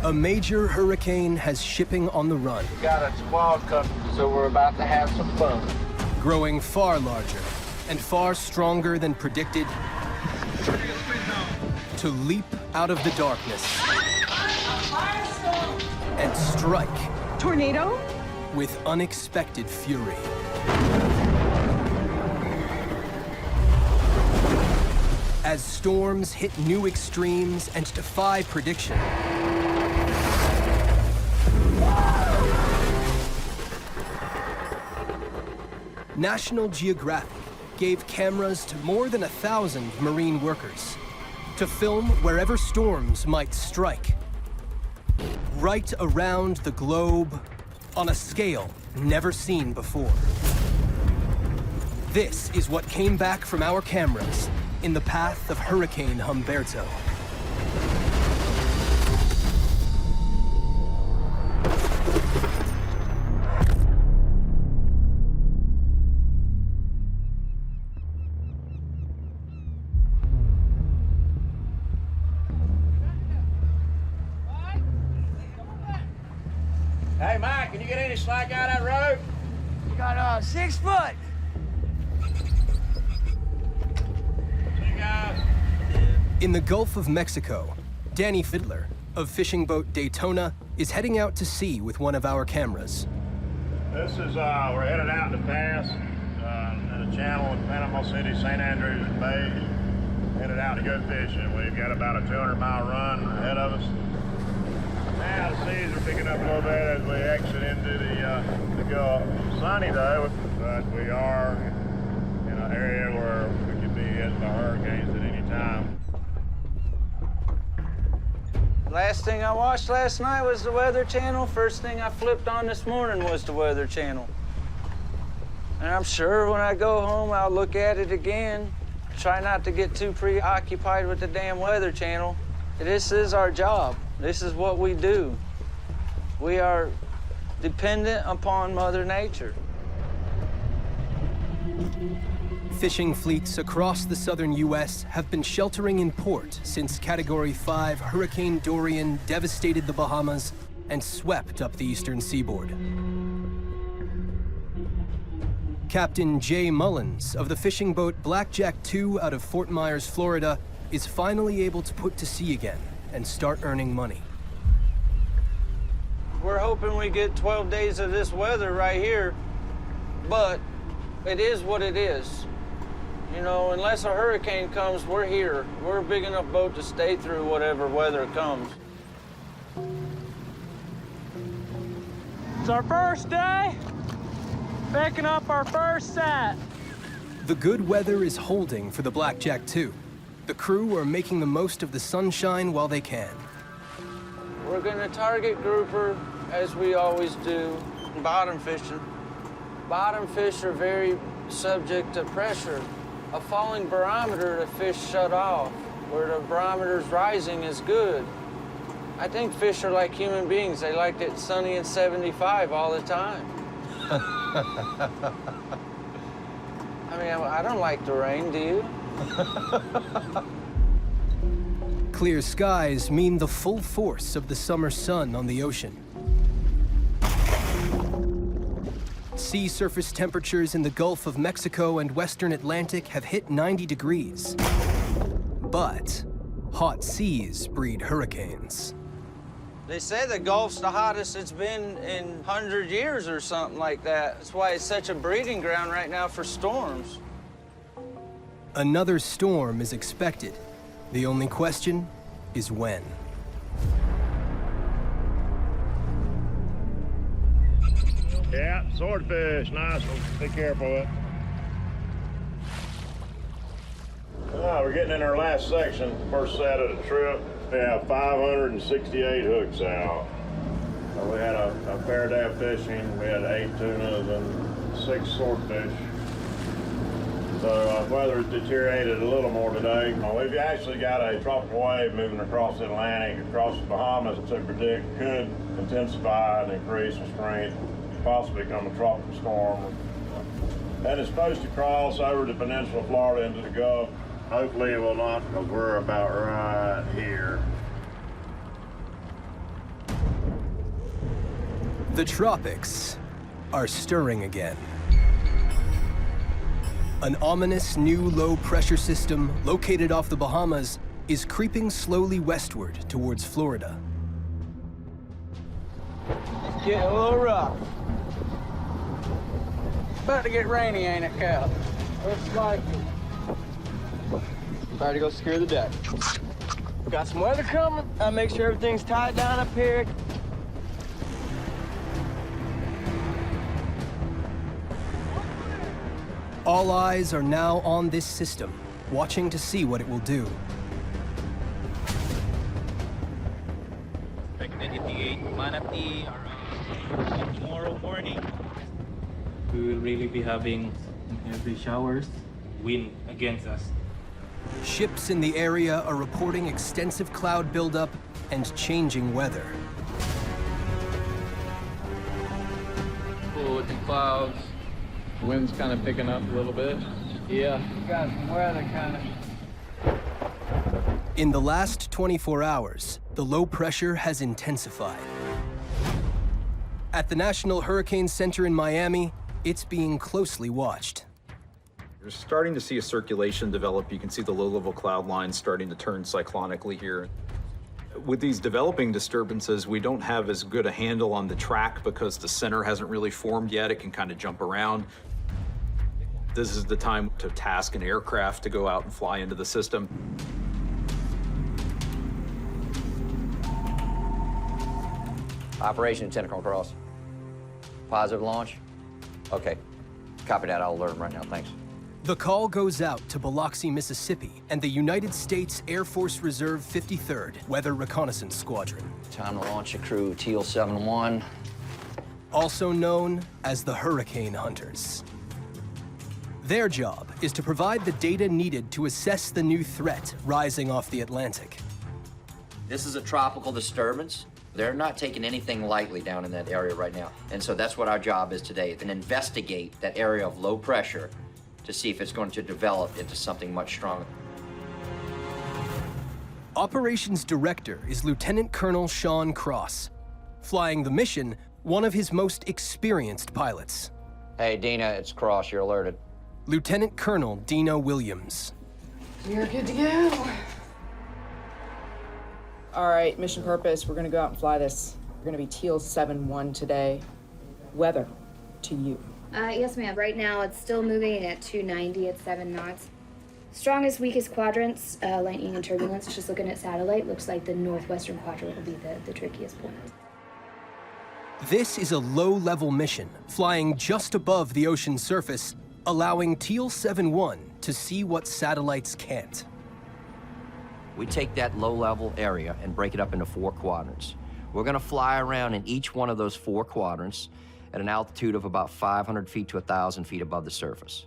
A major hurricane has shipping on the run. We got a squall coming, so we're about to have some fun. Growing far larger and far stronger than predicted to leap out of the darkness and strike. Tornado? With unexpected fury. As storms hit new extremes and defy prediction, National Geographic gave cameras to more than 1,000 marine workers to film wherever storms might strike. Right around the globe on a scale never seen before. This is what came back from our cameras in the path of Hurricane Humberto. Hey, Mike, can you get any slack out of that road? You got 6 foot. In the Gulf of Mexico, Danny Fiddler of fishing boat Daytona is heading out to sea with one of our cameras. This is, we're headed out to pass in the channel in Panama City, St. Andrews Bay. Headed out to go fishing. We've got about a 200-mile run ahead of us. Now the seas are picking up a little bit as we exit into the Gulf. Sunny though, but we are in an area where we could be hit by hurricanes at any time. Last thing I watched last night was the Weather Channel. First thing I flipped on this morning was the Weather Channel. And I'm sure when I go home, I'll look at it again. Try not to get too preoccupied with the damn Weather Channel. This is our job. This is what we do. We are dependent upon Mother Nature. Fishing fleets across the southern U.S. have been sheltering in port since Category 5 Hurricane Dorian devastated the Bahamas and swept up the eastern seaboard. Captain Jay Mullins of the fishing boat Blackjack II out of Fort Myers, Florida, is finally able to put to sea again and start earning money. We're hoping we get 12 days of this weather right here, but it is what it is. You know, unless a hurricane comes, we're here. We're a big enough boat to stay through whatever weather comes. It's our first day. Picking up our first set. The good weather is holding for the Blackjack II. The crew are making the most of the sunshine while they can. We're gonna target grouper, as we always do, bottom fishing. Bottom fish are very subject to pressure. A falling barometer, the fish shut off. Where the barometer's rising is good. I think fish are like human beings. They like it sunny and 75 all the time. I mean, I don't like the rain, do you? Clear skies mean the full force of the summer sun on the ocean. Sea surface temperatures in the Gulf of Mexico and Western Atlantic have hit 90 degrees. But hot seas breed hurricanes. They say the Gulf's the hottest it's been in 100 years or something like that. That's why it's such a breeding ground right now for storms. Another storm is expected. The only question is when. Yeah, swordfish, nice one. Be careful with it. We're getting in our last section, first set of the trip. We have 568 hooks out. We had a fair day of fishing. We had 8 tunas and 6 swordfish. So weather's deteriorated a little more today. We've actually got a tropical wave moving across the Atlantic, across the Bahamas to predict could intensify and increase in strength, possibly become a tropical storm. And it's supposed to cross over the peninsula of Florida into the Gulf. Hopefully it will not, because we're about right here. The tropics are stirring again. An ominous new low-pressure system located off the Bahamas is creeping slowly westward towards Florida. It's getting a little rough. About to get rainy, ain't it, Cal? Looks like it. About to go secure the deck. We got some weather coming. I'll make sure everything's tied down up here. All eyes are now on this system, watching to see what it will do. be around tomorrow morning. We will really be having heavy showers, wind against us. Ships in the area are reporting extensive cloud buildup and changing weather. Cool looking clouds. Wind's kind of picking up a little bit. Yeah. We got some weather kind of. In the last 24 hours, the low pressure has intensified. At the National Hurricane Center in Miami, it's being closely watched. You're starting to see a circulation develop. You can see the low-level cloud lines starting to turn cyclonically here. With these developing disturbances, we don't have as good a handle on the track because the center hasn't really formed yet. It can kind of jump around. This is the time to task an aircraft to go out and fly into the system. Operation Tentacle Cross. Positive launch? Okay. Copy that. I'll alert them right now. Thanks. The call goes out to Biloxi, Mississippi, and the United States Air Force Reserve 53rd Weather Reconnaissance Squadron. Time to launch a crew Teal 7-1. Also known as the Hurricane Hunters. Their job is to provide the data needed to assess the new threat rising off the Atlantic. This is a tropical disturbance. They're not taking anything lightly down in that area right now. And so that's what our job is today, and investigate that area of low pressure to see if it's going to develop into something much stronger. Operations Director is Lieutenant Colonel Sean Cross. Flying the mission, one of his most experienced pilots. Hey, Dina, it's Cross. You're alerted. Lieutenant Colonel Dina Williams. You're good to go. All right, mission purpose, we're gonna go out and fly this. We're gonna be Teal 7-1 today. Weather, to you. Yes, ma'am. Right now, it's still moving at 290 at 7 knots. Strongest, weakest quadrants, lightning and turbulence. Just looking at satellite, looks like the northwestern quadrant will be the trickiest point. This is a low-level mission, flying just above the ocean's surface, allowing Teal 7-1 to see what satellites can't. We take that low-level area and break it up into 4 quadrants. We're gonna fly around in each one of those 4 quadrants at an altitude of about 500 feet to 1,000 feet above the surface.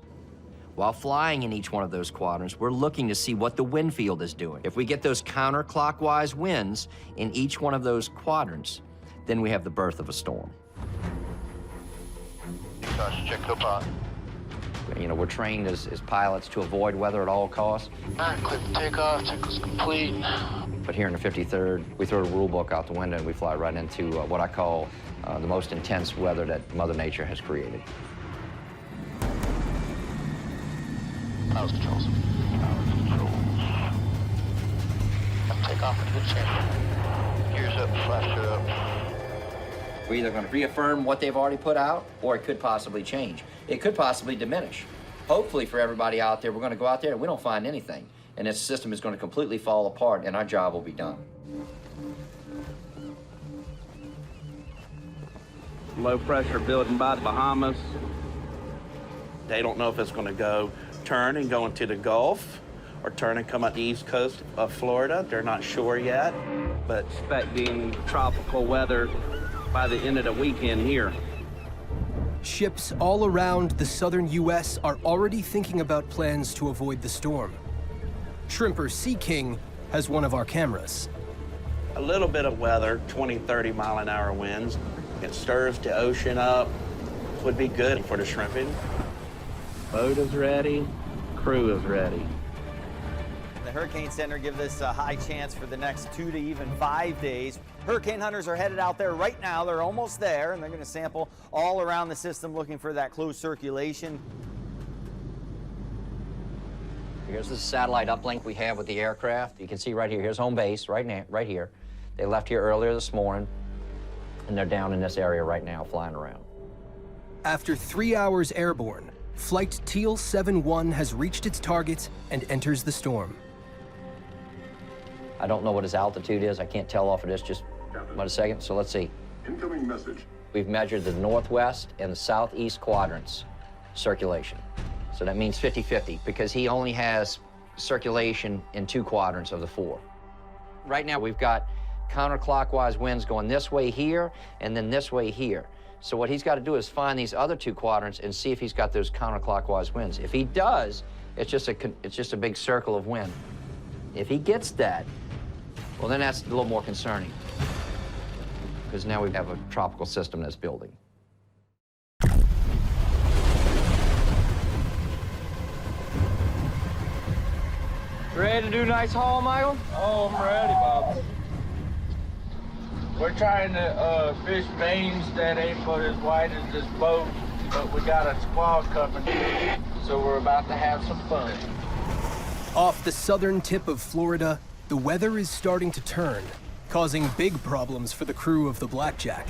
While flying in each one of those quadrants, we're looking to see what the wind field is doing. If we get those counterclockwise winds in each one of those quadrants, then we have the birth of a storm. Check co-pilot. You know, we're trained as pilots to avoid weather at all costs. All right, clear for takeoff, takeoff's complete. But here in the 53rd, we throw the rule book out the window and we fly right into what I call the most intense weather that Mother Nature has created. Power controls. Power controls. Take off into the channel. Gears up, flash it up. We're either going to reaffirm what they've already put out, or it could possibly change. It could possibly diminish. Hopefully for everybody out there, we're going to go out there and we don't find anything. And this system is going to completely fall apart and our job will be done. Low pressure building by the Bahamas. They don't know if it's going to go turn and go into the Gulf or turn and come up the east coast of Florida. They're not sure yet, but expecting tropical weather by the end of the weekend here. Ships all around the southern U.S. are already thinking about plans to avoid the storm. Shrimper Sea King has one of our cameras. A little bit of weather, 20, 30 mile an hour winds. It stirs the ocean up. Would be good for the shrimping. Boat is ready, crew is ready. The Hurricane Center gives us a high chance for the next 2 to even 5 days. Hurricane hunters are headed out there right now. They're almost there, and they're going to sample all around the system looking for that closed circulation. Here's the satellite uplink we have with the aircraft. You can see right here. Here's home base right now, right here. They left here earlier this morning, and they're down in this area right now, flying around. After 3 hours airborne, Flight Teal 7-1 has reached its target and enters the storm. I don't know what his altitude is. I can't tell off of this just about a second, so let's see. Incoming message. We've measured the northwest and the southeast quadrants circulation. So that means 50-50, because he only has circulation in 2 quadrants of the 4. Right now, we've got counterclockwise winds going this way here and then this way here. So what he's got to do is find these other two quadrants and see if he's got those counterclockwise winds. If he does, it's just a big circle of wind. If he gets that, well, then that's a little more concerning, because now we have a tropical system that's building. Ready to do nice haul, Michael? Oh, I'm ready, Bob. We're trying to fish veins that ain't but as wide as this boat, but we got a squall coming, so we're about to have some fun. Off the southern tip of Florida, the weather is starting to turn, causing big problems for the crew of the Blackjack.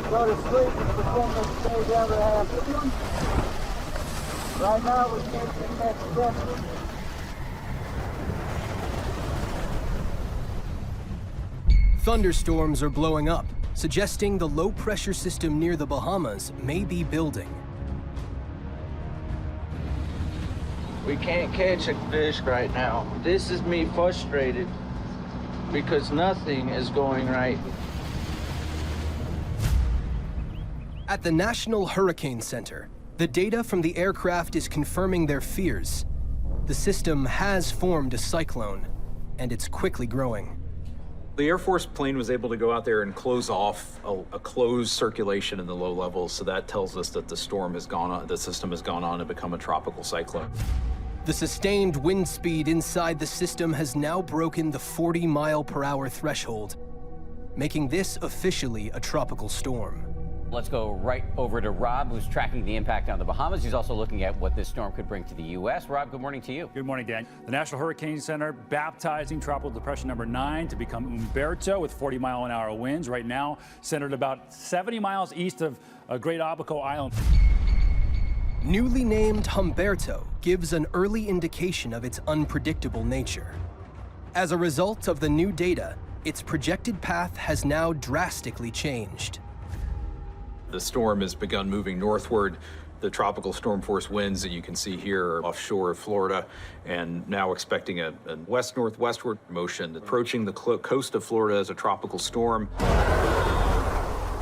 Go to sleep, pretend to stay down to half. Right now, we're catching that pressure. Thunderstorms are blowing up, suggesting the low-pressure system near the Bahamas may be building. We can't catch a fish right now. This is me frustrated because nothing is going right. At the National Hurricane Center, the data from the aircraft is confirming their fears. The system has formed a cyclone, and it's quickly growing. The Air Force plane was able to go out there and close off a closed circulation in the low levels, so that tells us that the storm has gone on, the system has gone on to become a tropical cyclone. The sustained wind speed inside the system has now broken the 40-mile-per-hour threshold, making this officially a tropical storm. Let's go right over to Rob, who's tracking the impact on the Bahamas. He's also looking at what this storm could bring to the U.S. Rob, good morning to you. Good morning, Dan. The National Hurricane Center baptizing Tropical Depression number 9 to become Humberto with 40-mile-an-hour winds. Right now, centered about 70 miles east of Great Abaco Island. Newly named Humberto gives an early indication of its unpredictable nature. As a result of the new data, its projected path has now drastically changed. The storm has begun moving northward. The tropical storm force winds that you can see here are offshore of Florida, and now expecting a west-northwestward motion, approaching the coast of Florida as a tropical storm.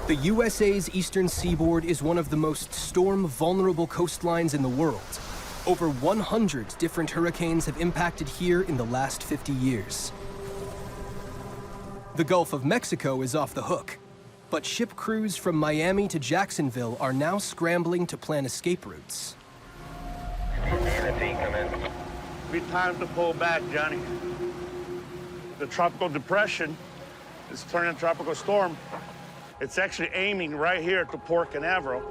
The USA's eastern seaboard is one of the most storm-vulnerable coastlines in the world. Over 100 different hurricanes have impacted here in the last 50 years. The Gulf of Mexico is off the hook, but ship crews from Miami to Jacksonville are now scrambling to plan escape routes. Be time to pull back, Johnny. The tropical depression is turning a tropical storm. It's actually aiming right here to Port Canaveral.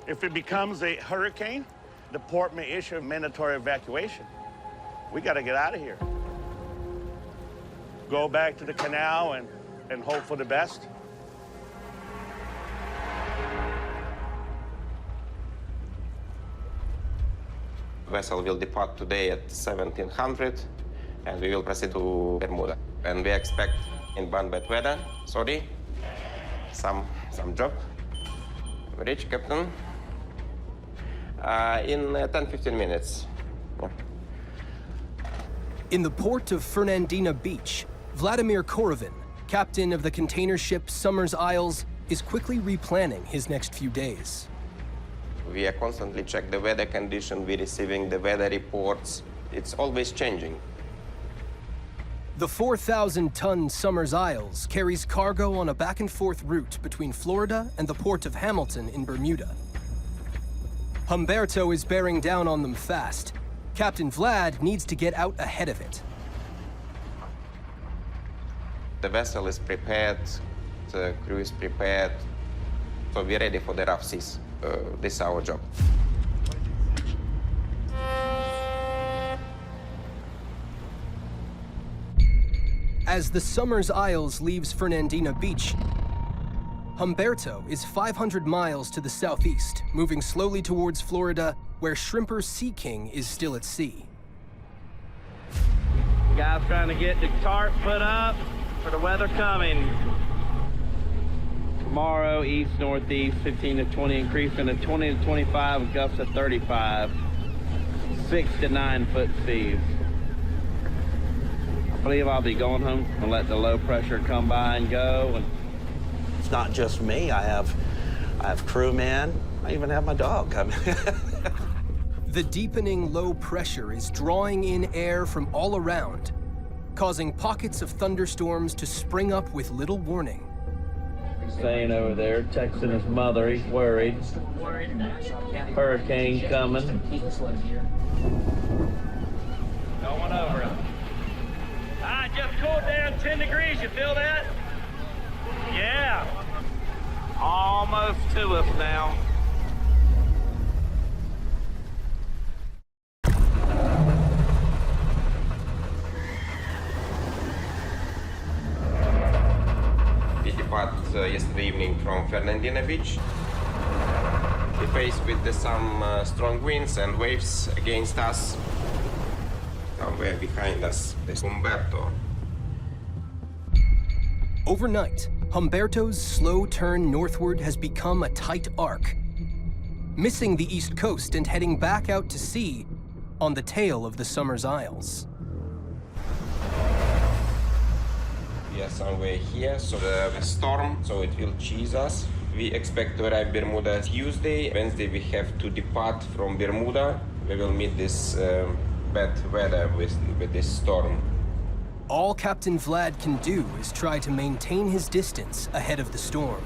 If it becomes a hurricane, the port may issue a mandatory evacuation. We got to get out of here. Go back to the canal and hope for the best. The vessel will depart today at 1700, and we will proceed to Bermuda. And we expect inbound bad weather, sorry, some drop. We reach, Captain, in 10-15 minutes. Yeah. In the port of Fernandina Beach, Vladimir Korovin, captain of the container ship Summers Isles, is quickly replanning his next few days. We are constantly check the weather condition, we're receiving the weather reports. It's always changing. The 4,000-ton Summers Isles carries cargo on a back-and-forth route between Florida and the port of Hamilton in Bermuda. Humberto is bearing down on them fast. Captain Vlad needs to get out ahead of it. The vessel is prepared, the crew is prepared, so we're ready for the rough seas. This is our job. As the Summers Isles leaves Fernandina Beach, Humberto is 500 miles to the southeast, moving slowly towards Florida, where shrimper Sea King is still at sea. Guys trying to get the tarp put up for the weather coming. Tomorrow, east-northeast, 15 to 20, increasing to 20 to 25, with gusts of 35. 6 to 9 foot seas. I believe I'll be going home and let the low pressure come by and go. And it's not just me. I have crewmen. I even have my dog coming. The deepening low pressure is drawing in air from all around, causing pockets of thunderstorms to spring up with little warning. He's staying over there, texting his mother. He's worried. Hurricane coming. Going over it. I just cooled down 10 degrees. You feel that? Yeah. Almost to us now. We departed yesterday evening from Fernandina Beach. We faced with some strong winds and waves against us. Somewhere behind us is Humberto. Overnight, Humberto's slow turn northward has become a tight arc, missing the east coast and heading back out to sea on the tail of the summer's isles. We are somewhere here, so the storm, so it will chase us. We expect to arrive Bermuda Tuesday. Wednesday we have to depart from Bermuda. We will meet this bad weather with this storm. All Captain Vlad can do is try to maintain his distance ahead of the storm.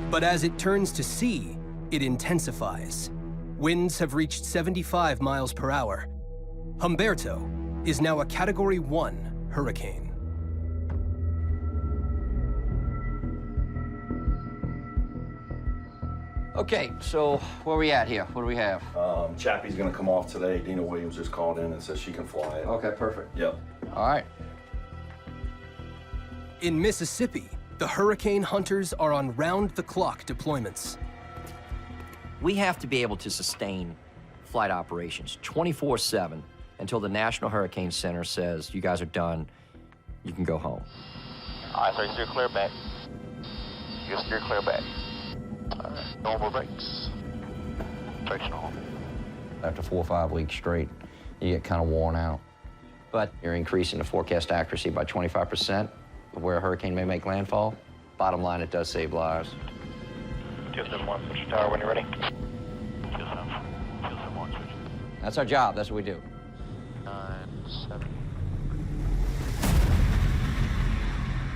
But as it turns to sea, it intensifies. Winds have reached 75 miles per hour. Humberto is now a Category 1 hurricane. Okay, so where are we at here? What do we have? Chappie's gonna come off today. Dina Williams just called in and says she can fly it. Okay, perfect. Yep. All right. In Mississippi, the hurricane hunters are on round-the-clock deployments. We have to be able to sustain flight operations 24/7 until the National Hurricane Center says, you guys are done, you can go home. All right, sir, steer clear back. You steer clear back. All right, normal brakes. Directional. After 4 or 5 weeks straight, you get kind of worn out. But you're increasing the forecast accuracy by 25% of where a hurricane may make landfall. Bottom line, it does save lives. 271, switch tower when you're ready. 271, switch. That's our job, that's what we do. 97.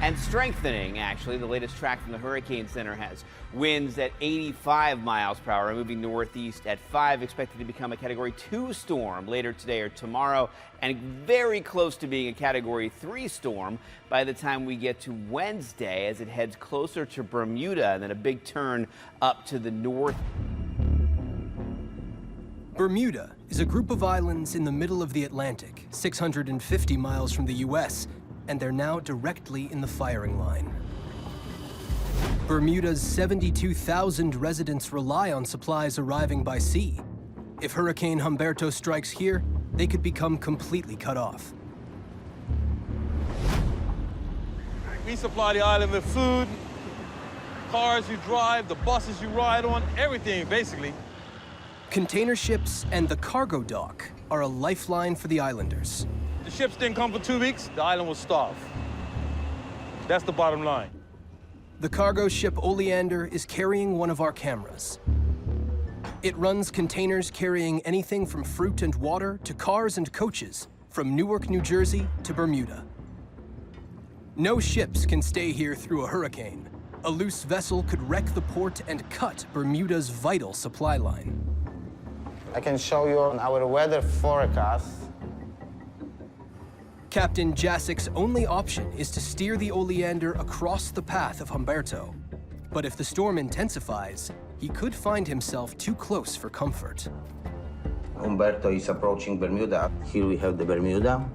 And strengthening, actually. The latest track from the Hurricane Center has winds at 85 miles per hour, moving northeast at 5, expected to become a Category 2 storm later today or tomorrow, and very close to being a Category 3 storm by the time we get to Wednesday as it heads closer to Bermuda and then a big turn up to the north. Bermuda is a group of islands in the middle of the Atlantic, 650 miles from the U.S., and they're now directly in the firing line. Bermuda's 72,000 residents rely on supplies arriving by sea. If Hurricane Humberto strikes here, they could become completely cut off. We supply the island with food, cars you drive, the buses you ride on, everything, basically. Container ships and the cargo dock are a lifeline for the islanders. The ships didn't come for 2 weeks, the island was starved. That's the bottom line. The cargo ship Oleander is carrying one of our cameras. It runs containers carrying anything from fruit and water to cars and coaches from Newark, New Jersey to Bermuda. No ships can stay here through a hurricane. A loose vessel could wreck the port and cut Bermuda's vital supply line. I can show you our weather forecast. Captain Jasik's only option is to steer the Oleander across the path of Humberto. But if the storm intensifies, he could find himself too close for comfort. Humberto is approaching Bermuda. Here we have the Bermuda,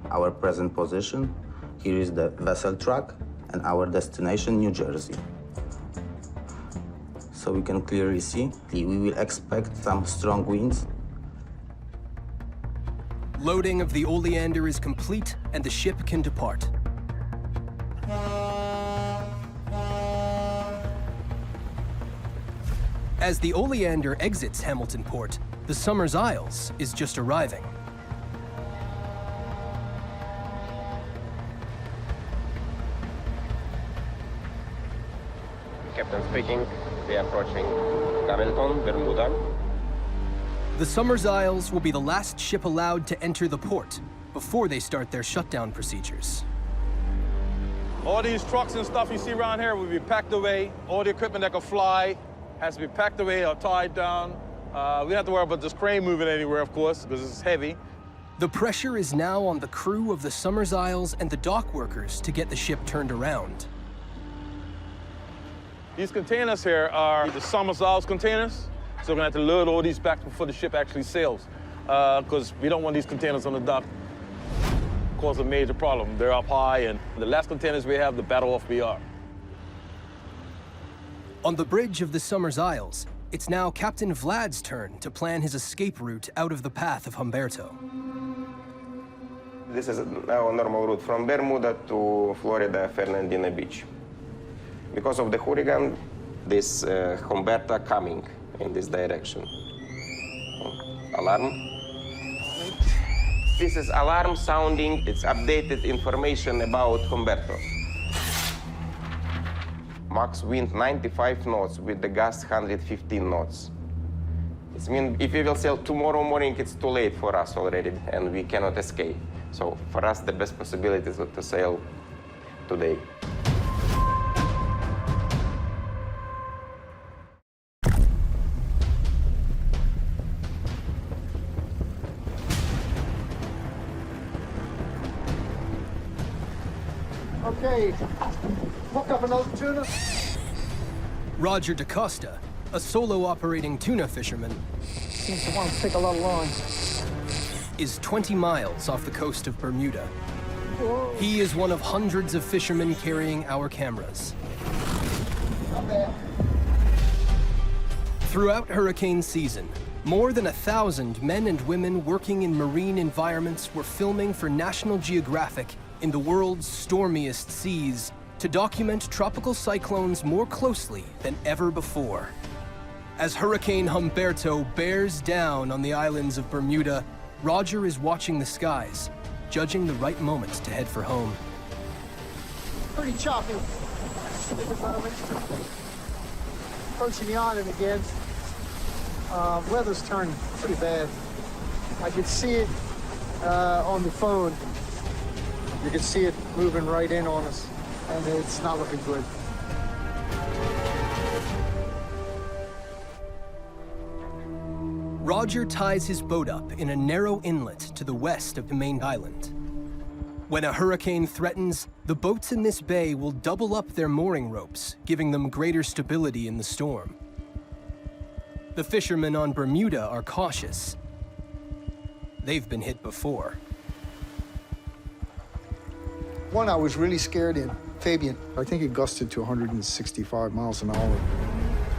our present position. Here is the vessel track and our destination, New Jersey. So we can clearly see, we will expect some strong winds. Loading of the Oleander is complete and the ship can depart. As the Oleander exits Hamilton Port, the Somers Isles is just arriving. Captain speaking. We are approaching Hamilton, Bermuda. The Somers Isles will be the last ship allowed to enter the port before they start their shutdown procedures. All these trucks and stuff you see around here will be packed away. All the equipment that can fly has to be packed away or tied down. We don't have to worry about this crane moving anywhere, of course, because it's heavy. The pressure is now on the crew of the Somers Isles and the dock workers to get the ship turned around. These containers here are the Somers Isles containers. So we're gonna have to load all these back before the ship actually sails, because we don't want these containers on the dock. Cause a major problem. They're up high, and the last containers we have, the battle off we are. On the bridge of the Somers Isles, it's now Captain Vlad's turn to plan his escape route out of the path of Humberto. This is now a normal route from Bermuda to Florida, Fernandina Beach. Because of the hurricane, this Humberto coming in this direction. Alarm. This is alarm sounding. It's updated information about Humberto. Max wind 95 knots with the gust 115 knots. It means if we will sail tomorrow morning, it's too late for us already, and we cannot escape. So for us, the best possibility is to sail today. Okay, hook up another tuna. Roger DaCosta, a solo operating tuna fisherman, Seems to want to take a lot of line. is 20 miles off the coast of Bermuda. He is one of hundreds of fishermen carrying our cameras. Not bad. Throughout hurricane season, more than 1,000 men and women working in marine environments were filming for National Geographic in the world's stormiest seas to document tropical cyclones more closely than ever before. As Hurricane Humberto bears down on the islands of Bermuda, Roger is watching the skies, judging the right moment to head for home. Pretty choppy. Approaching the island again. Weather's turned pretty bad. I could see it on the phone. You can see it moving right in on us, and it's not looking good. Roger ties his boat up in a narrow inlet to the west of the main island. When a hurricane threatens, the boats in this bay will double up their mooring ropes, giving them greater stability in the storm. The fishermen on Bermuda are cautious. They've been hit before. One I was really scared in, Fabian. I think it gusted to 165 miles an hour.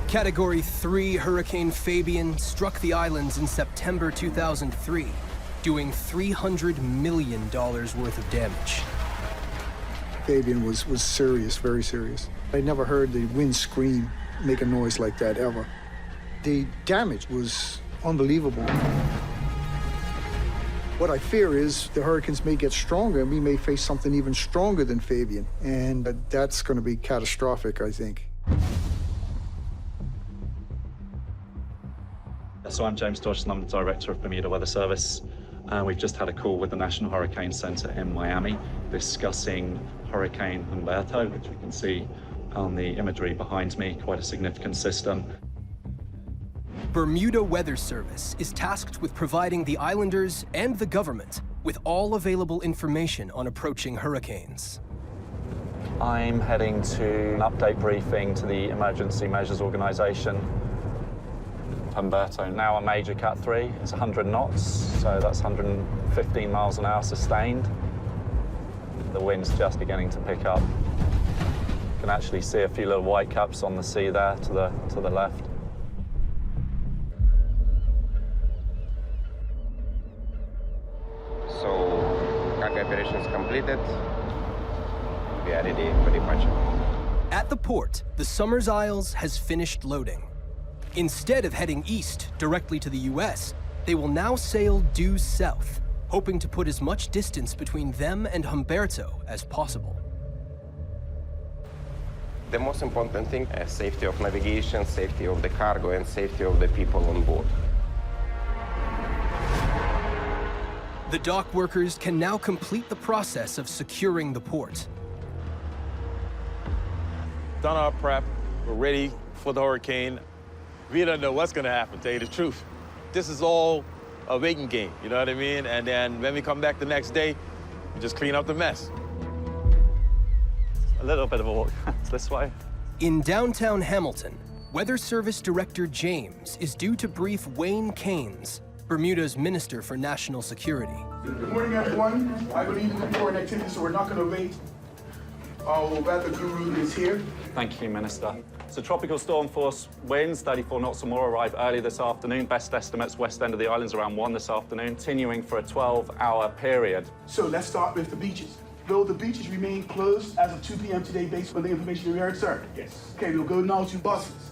Category 3 Hurricane Fabian struck the islands in September 2003, doing $300 million worth of damage. Fabian was serious, very serious. I never heard the wind scream, make a noise like that ever. The damage was unbelievable. What I fear is the hurricanes may get stronger and we may face something even stronger than Fabian. And that's going to be catastrophic, I think. So I'm James Dodgson, I'm the Director of Bermuda Weather Service. We've just had a call with the National Hurricane Center in Miami discussing Hurricane Humberto, which we can see on the imagery behind me, quite a significant system. Bermuda Weather Service is tasked with providing the islanders and the government with all available information on approaching hurricanes. I'm heading to an update briefing to the Emergency Measures Organization. Humberto, now a major Cat 3, it's 100 knots, so that's 115 miles an hour sustained. The wind's just beginning to pick up. You can actually see a few little white caps on the sea there to the left. So, cargo operations completed. We are ready for departure. At the port, the Somers Isles has finished loading. Instead of heading east directly to the US, they will now sail due south, hoping to put as much distance between them and Humberto as possible. The most important thing is safety of navigation, safety of the cargo, and safety of the people on board. The dock workers can now complete the process of securing the port. Done our prep, we're ready for the hurricane. We don't know what's gonna happen, to tell you the truth. This is all a waiting game, you know what I mean? And then when we come back the next day, we just clean up the mess. A little bit of a walk this way. In downtown Hamilton, Weather Service Director James is due to brief Wayne Keynes, Bermuda's Minister for National Security. Good morning, everyone. I believe in the important activity, so we're not going to wait. Our weather guru is here. Thank you, Minister. So tropical storm force winds, 34 knots or more, arrive early this afternoon. Best estimates, west end of the islands around 1 this afternoon, continuing for a 12-hour period. So let's start with the beaches. Will the beaches remain closed as of 2 p.m. today based on the information we heard, sir? Yes. Okay, we'll go now to buses.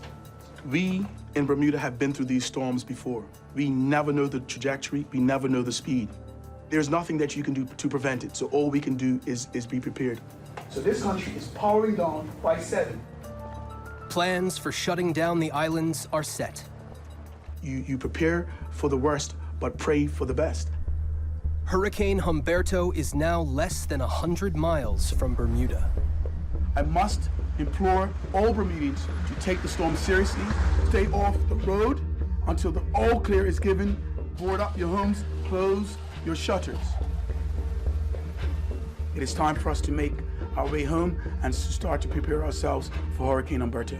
We in Bermuda have been through these storms before. We never know the trajectory, we never know the speed. There's nothing that you can do to prevent it, so all we can do is be prepared. So this country is powering down by 7. Plans for shutting down the islands are set. You prepare for the worst, but pray for the best. Hurricane Humberto is now less than 100 miles from Bermuda. I must implore all Bermudians to take the storm seriously, stay off the road until the all clear is given, board up your homes, close your shutters. It is time for us to make our way home and start to prepare ourselves for Hurricane Humberto.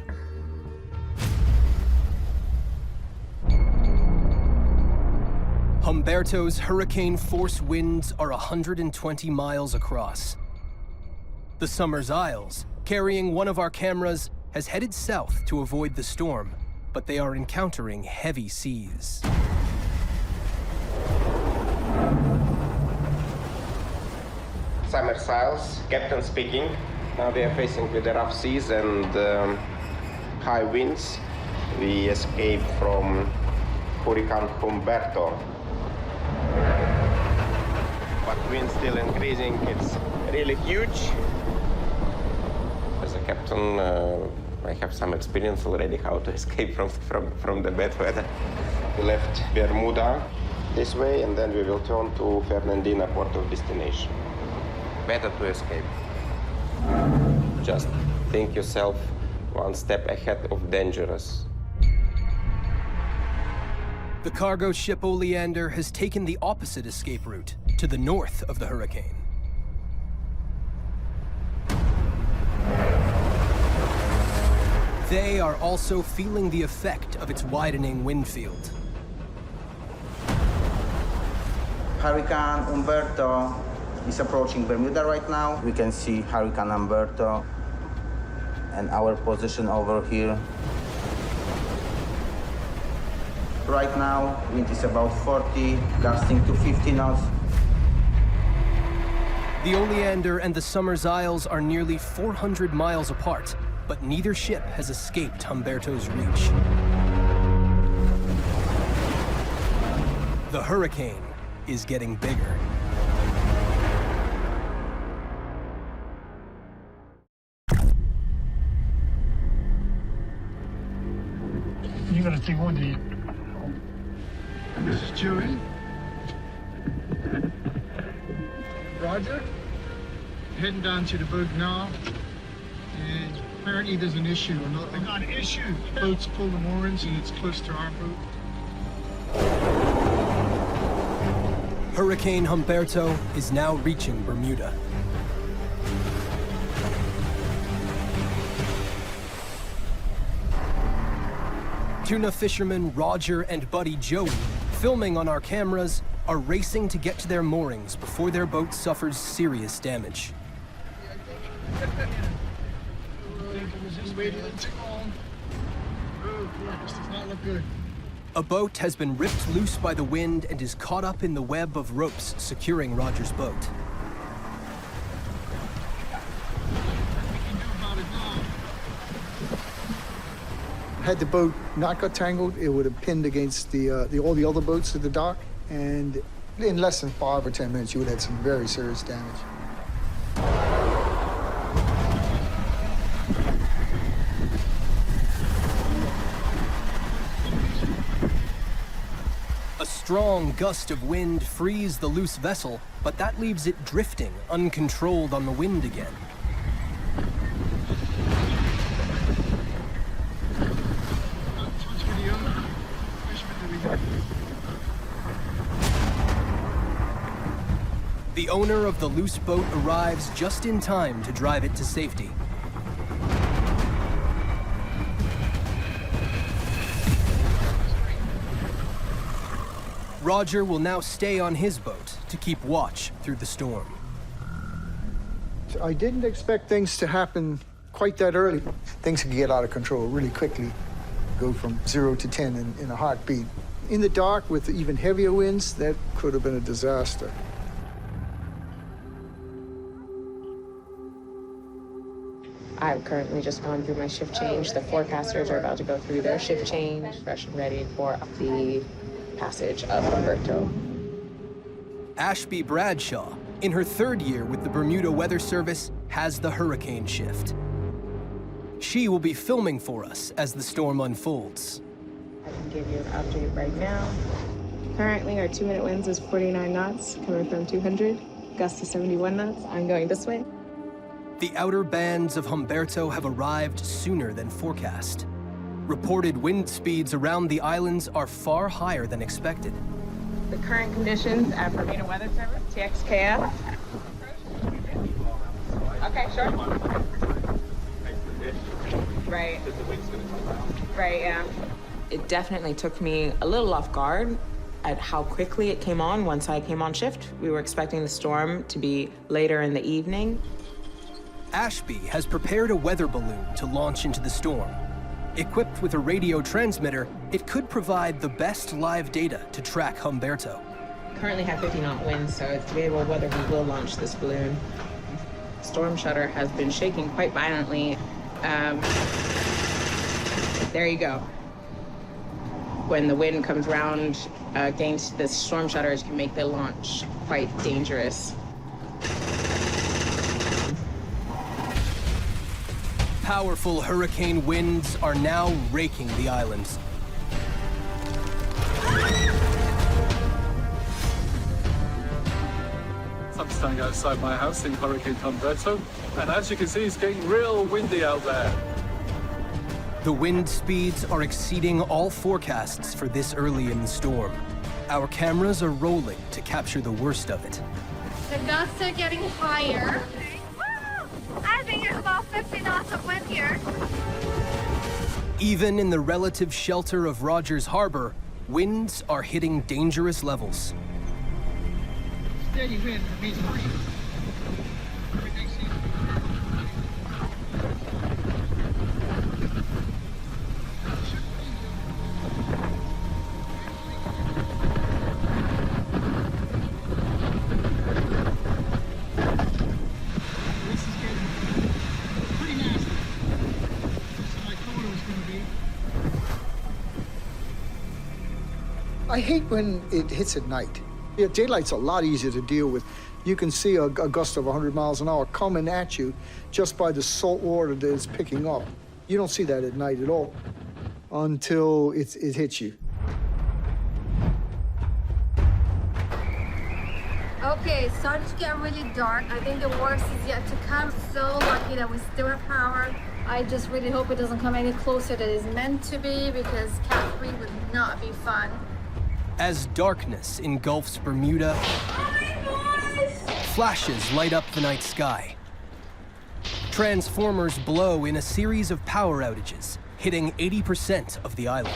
Humberto's hurricane force winds are 120 miles across. The Somers Isles, carrying one of our cameras, has headed south to avoid the storm, but they are encountering heavy seas. Somers Isles, captain speaking. Now we are facing with the rough seas and high winds. We escaped from Hurricane Humberto. But wind still increasing, it's really huge. As a captain, I have some experience already how to escape from the bad weather. We left Bermuda this way, and then we will turn to Fernandina, port of destination. Better to escape. Just think yourself one step ahead of dangerous. The cargo ship Oleander has taken the opposite escape route, to the north of the hurricane. They are also feeling the effect of its widening wind field. Hurricane Humberto is approaching Bermuda right now. We can see Hurricane Humberto and our position over here. Right now, wind is about 40, gusting to 50 knots. The Oleander and the Somers Isles are nearly 400 miles apart, but neither ship has escaped Humberto's reach. The hurricane is getting bigger. You're gonna take one, do you? This is Chewie. Roger. Heading down to the boat now. And apparently there's an issue. Not an issue. The boat's full of moorings and it's close to our boat. Hurricane Humberto is now reaching Bermuda. Tuna fishermen Roger and buddy Joey, filming on our cameras, are racing to get to their moorings before their boat suffers serious damage. A boat has been ripped loose by the wind and is caught up in the web of ropes securing Roger's boat. Had the boat not got tangled, it would have pinned against all the other boats at the dock, and in less than 5 or 10 minutes, you would have had some very serious damage. A strong gust of wind frees the loose vessel, but that leaves it drifting, uncontrolled on the wind again. The owner of the loose boat arrives just in time to drive it to safety. Roger will now stay on his boat to keep watch through the storm. I didn't expect things to happen quite that early. Things could get out of control really quickly, go from 0 to 10 in a heartbeat. In the dark with even heavier winds, that could have been a disaster. I've currently just gone through my shift change. The forecasters are about to go through their shift change, fresh and ready for the passage of Humberto. Ashby Bradshaw, in her 3rd year with the Bermuda Weather Service, has the hurricane shift. She will be filming for us as the storm unfolds. I can give you an update right now. Currently, our 2-minute winds is 49 knots, coming from 200, gust to 71 knots. I'm going this way. The outer bands of Humberto have arrived sooner than forecast. Reported wind speeds around the islands are far higher than expected. The current conditions at Bermuda Weather Service, TXKF. Okay, sure. Right. Right, yeah. It definitely took me a little off guard at how quickly it came on once I came on shift. We were expecting the storm to be later in the evening. Ashby has prepared a weather balloon to launch into the storm. Equipped with a radio transmitter, it could provide the best live data to track Humberto. Currently have 50-knot winds, so it's debatable whether we will launch this balloon. Storm shutter has been shaking quite violently. There you go. When the wind comes round against the storm shutters, can make the launch quite dangerous. Powerful hurricane winds are now raking the islands. I'm standing outside my house in Hurricane Humberto, and as you can see, it's getting real windy out there. The wind speeds are exceeding all forecasts for this early in the storm. Our cameras are rolling to capture the worst of it. The gusts are getting higher. I think it's about 50 knots of wind here. Even in the relative shelter of Rogers Harbor, winds are hitting dangerous levels. Steady wind for me, 3. I hate when it hits at night. Yeah, daylight's a lot easier to deal with. You can see a gust of 100 miles an hour coming at you just by the salt water that it's picking up. You don't see that at night at all until it hits you. Okay, it's starting to get really dark. I think the worst is yet to come. So lucky that we still have power. I just really hope it doesn't come any closer than it's meant to be, because Cat 3 would not be fun. As darkness engulfs Bermuda, flashes light up the night sky. Transformers blow in a series of power outages, hitting 80% of the island.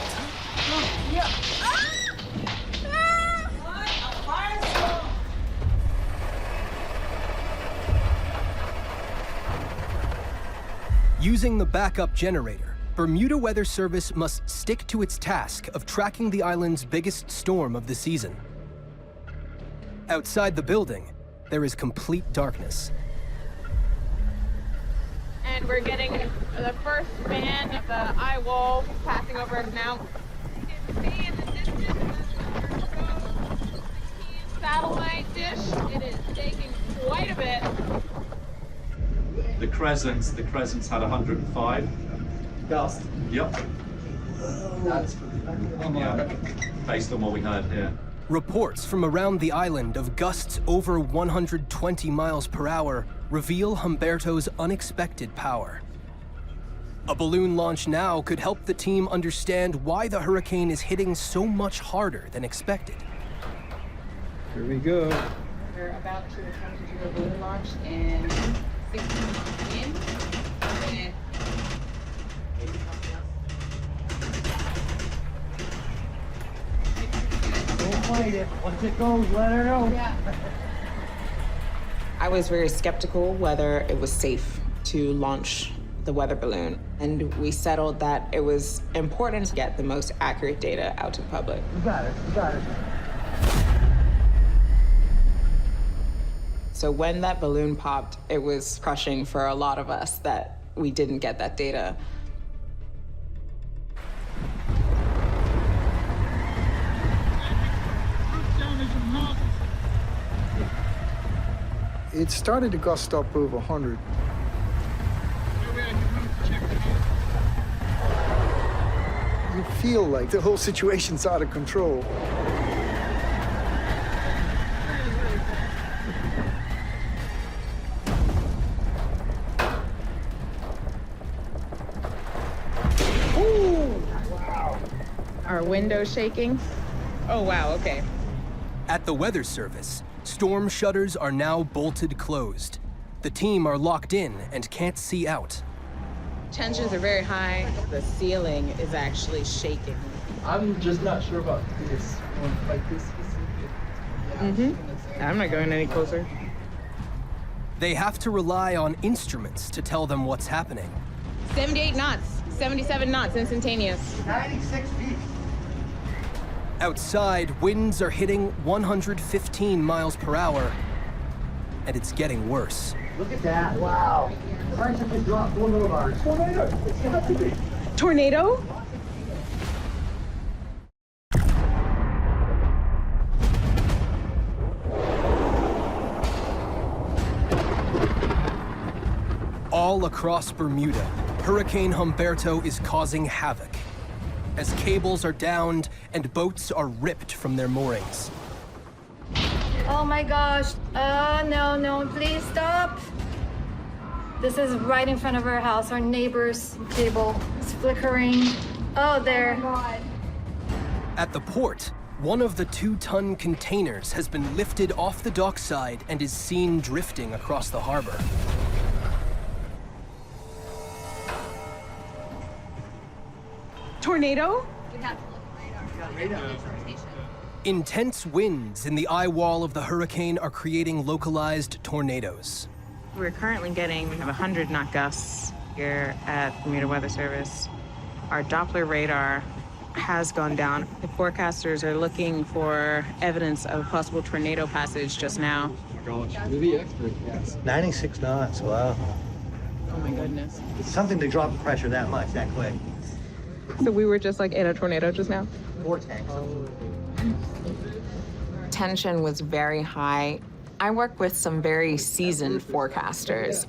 Yeah. Using the backup generator, Bermuda Weather Service must stick to its task of tracking the island's biggest storm of the season. Outside the building, there is complete darkness. and we're getting the first span of the eye wall passing over us now. You can see in the distance the satellite dish. It is taking quite a bit. The Crescents had 105. Gust. Yep. Yeah, based on what we heard here. Reports from around the island of gusts over 120 miles per hour reveal Humberto's unexpected power. A balloon launch now could help the team understand why the hurricane is hitting so much harder than expected. Here we go. We're about to attempt to do a balloon launch in 16 in. Don't fight it. Once it goes, let her know. Yeah. I was very skeptical whether it was safe to launch the weather balloon, and we settled that it was important to get the most accurate data out to the public. You got it. You got it. So when that balloon popped, it was crushing for a lot of us that we didn't get that data. It started to gust up over 100. You feel like the whole situation's out of control. Our window shaking. Oh, wow, okay. At the Weather Service, storm shutters are now bolted closed. The team are locked in and can't see out. Tensions are very high. The ceiling is actually shaking. I'm just not sure about this one, like this specific. I'm not going any closer. They have to rely on instruments to tell them what's happening. 78 knots, 77 knots, instantaneous. 96 feet. Outside, winds are hitting 115 miles per hour, and it's getting worse. Look at that. Wow. Pressure just dropped 4 millibars. Tornado. It's got to be. Tornado? All across Bermuda, Hurricane Humberto is causing havoc as cables are downed and boats are ripped from their moorings. Oh my gosh. No, please stop. This is right in front of our house. Our neighbor's cable is flickering. Oh, there. Oh my God. At the port, one of the 2-ton containers has been lifted off the dockside and is seen drifting across the harbor. Tornado? We have to look at radar. Intense winds in the eye wall of the hurricane are creating localized tornadoes. We're currently getting 100 knot gusts here at Bermuda Weather Service. Our Doppler radar has gone down. The forecasters are looking for evidence of possible tornado passage just now. Oh my gosh, really expert, yes. 96 knots, wow. Oh my goodness. It's something to drop the pressure that much, that quick. So we were just like in a tornado just now? Vortex. Tension was very high. I work with some very seasoned forecasters.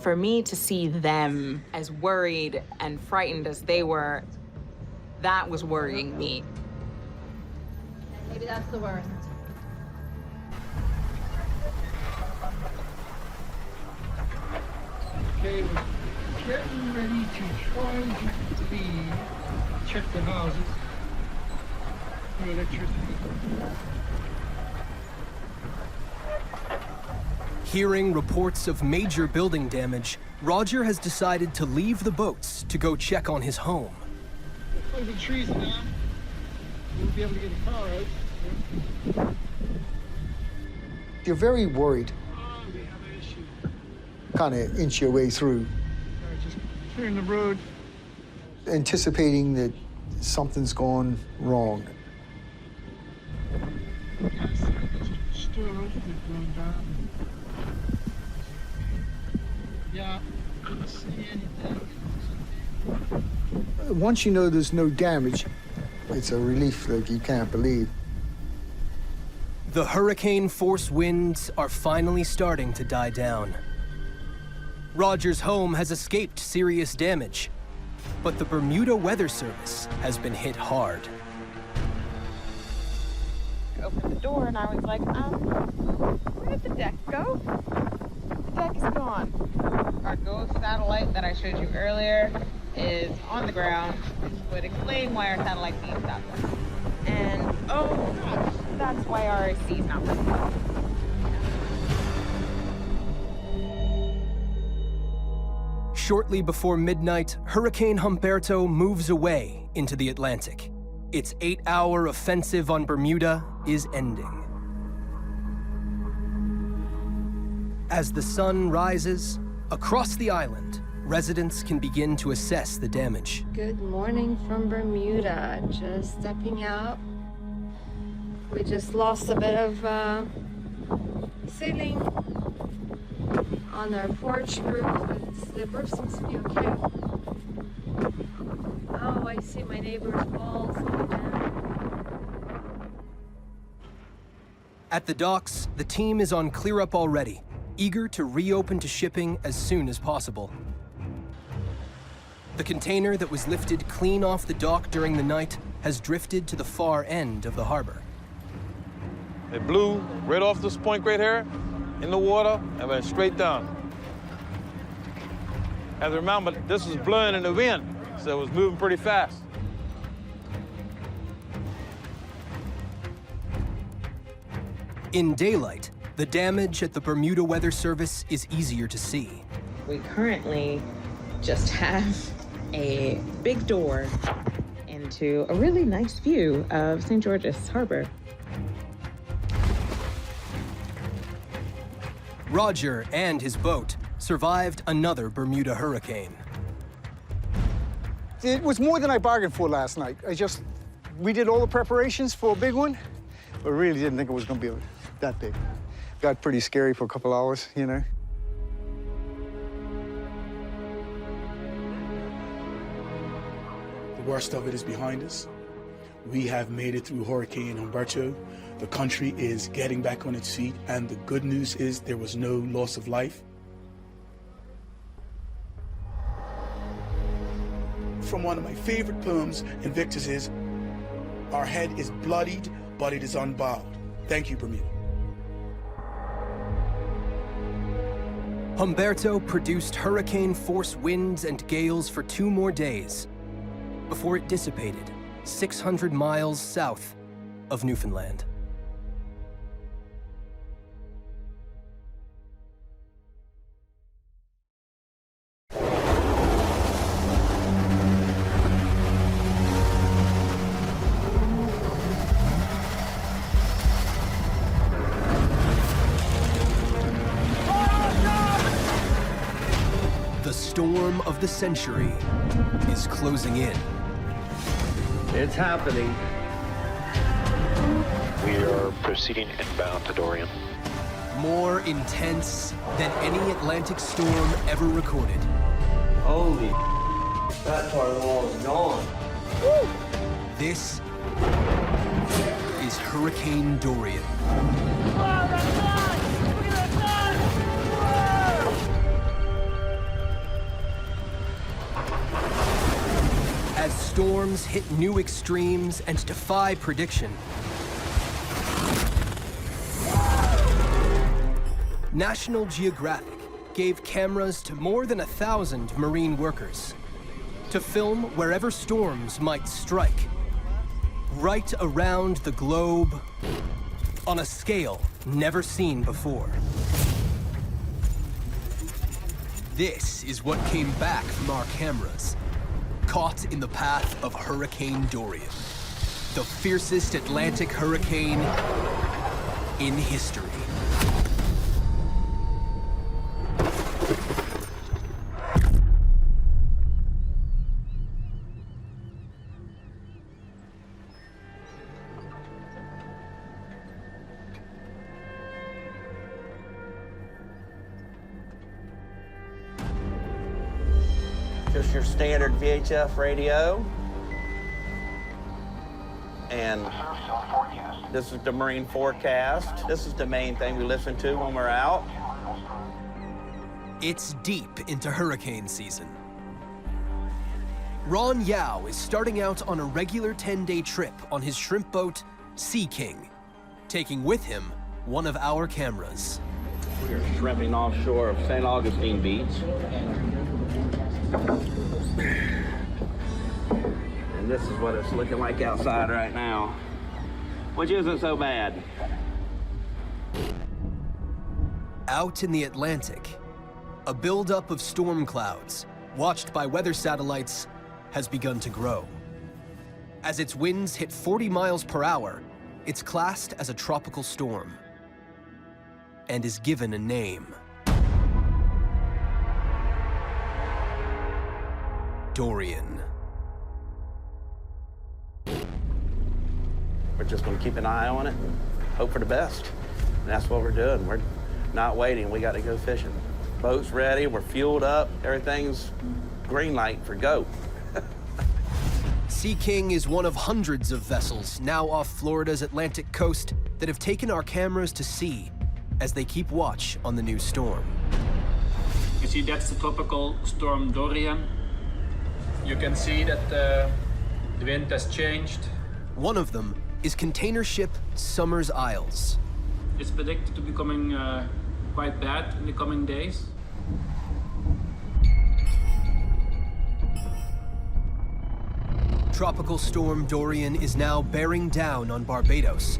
For me to see them as worried and frightened as they were, that was worrying me. Maybe that's the worst. Okay, we're getting ready to try to check the houses. No electricity. Hearing reports of major building damage, Roger has decided to leave the boats to go check on his home. Looks like the trees are down. We'll be able to get the power out. You're very worried. Oh, we have an issue. Kind of inch your way through, All right, just clearing the road. anticipating that something's gone wrong. Storage is going down. Yeah. Once you know there's no damage, it's a relief like you can't believe. The hurricane-force winds are finally starting to die down. Roger's home has escaped serious damage, but the Bermuda Weather Service has been hit hard. I opened the door and I was like, where did the deck go? The deck is gone. Our ghost satellite that I showed you earlier is on the ground, which would explain why our satellite beam stopped working. And oh gosh, that's why our AC is not working. Shortly before midnight, Hurricane Humberto moves away into the Atlantic. Its 8-hour offensive on Bermuda is ending. As the sun rises, across the island, residents can begin to assess the damage. Good morning from Bermuda. Just stepping out. We just lost a bit of ceiling on our porch roof. The roof seems to be okay. Oh, I see my neighbor's walls. At the docks, the team is on clear-up already, eager to reopen to shipping as soon as possible. The container that was lifted clean off the dock during the night has drifted to the far end of the harbor. It blew right off this point right here, in the water, and went straight down. And remember, this was blowing in the wind, so it was moving pretty fast. In daylight, the damage at the Bermuda Weather Service is easier to see. We currently just have a big door into a really nice view of St. George's Harbor. Roger and his boat survived another Bermuda hurricane. It was more than I bargained for last night. We did all the preparations for a big one, but really didn't think it was going to be that big. Got pretty scary for a couple hours, you know. The worst of it is behind us. We have made it through Hurricane Humberto. The country is getting back on its feet, and the good news is there was no loss of life. From one of my favorite poems, Invictus is, "Our head is bloodied, but it is unbowed." Thank you, Bermuda. Humberto produced hurricane-force winds and gales for 2 more days before it dissipated 600 miles south of Newfoundland. The storm of the century is closing in. It's happening. We are proceeding inbound to Dorian. More intense than any Atlantic storm ever recorded. Holy, that part of the wall is gone. Woo! This is Hurricane Dorian. As storms hit new extremes and defy prediction, National Geographic gave cameras to more than 1,000 marine workers to film wherever storms might strike, right around the globe, on a scale never seen before. This is what came back from our cameras, caught in the path of Hurricane Dorian, the fiercest Atlantic hurricane in history. Just your standard VHF radio. And this is the marine forecast. This is the main thing we listen to when we're out. It's deep into hurricane season. Ron Yao is starting out on a regular 10-day trip on his shrimp boat, Sea King, taking with him one of our cameras. We are shrimping offshore of St. Augustine Beach. And this is what it's looking like outside right now, which isn't so bad. Out in the Atlantic, a buildup of storm clouds, watched by weather satellites, has begun to grow. As its winds hit 40 miles per hour, it's classed as a tropical storm and is given a name. Dorian. We're just gonna keep an eye on it, hope for the best. And that's what we're doing. We're not waiting, we gotta go fishing. Boat's ready, we're fueled up, everything's green light for go. Sea King is one of hundreds of vessels now off Florida's Atlantic coast that have taken our cameras to sea as they keep watch on the new storm. You see, that's the tropical storm Dorian. You can see that the wind has changed. One of them is container ship Summers Isles. It's predicted to be coming quite bad in the coming days. Tropical storm Dorian is now bearing down on Barbados,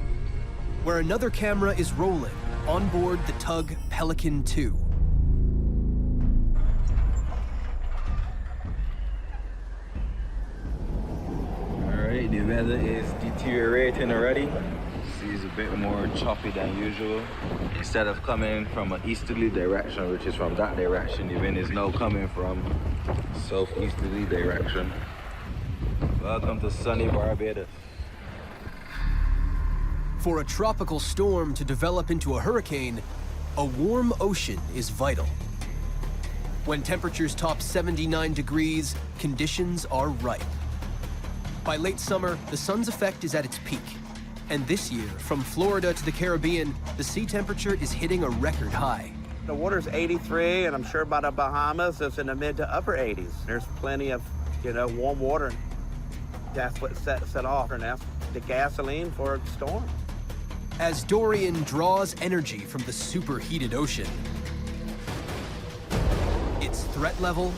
where another camera is rolling on board the tug Pelican 2. Alright, the weather is deteriorating already. Sea's a bit more choppy than usual. Instead of coming from an easterly direction, which is from that direction, the wind is now coming from southeasterly direction. Welcome to sunny Barbados. For a tropical storm to develop into a hurricane, a warm ocean is vital. When temperatures top 79 degrees, conditions are ripe. By late summer, the sun's effect is at its peak. And this year, from Florida to the Caribbean, the sea temperature is hitting a record high. The water's 83, and I'm sure by the Bahamas, it's in the mid to upper 80s. There's plenty of, warm water. That's what sets it off, and that's the gasoline for a storm. As Dorian draws energy from the superheated ocean, its threat level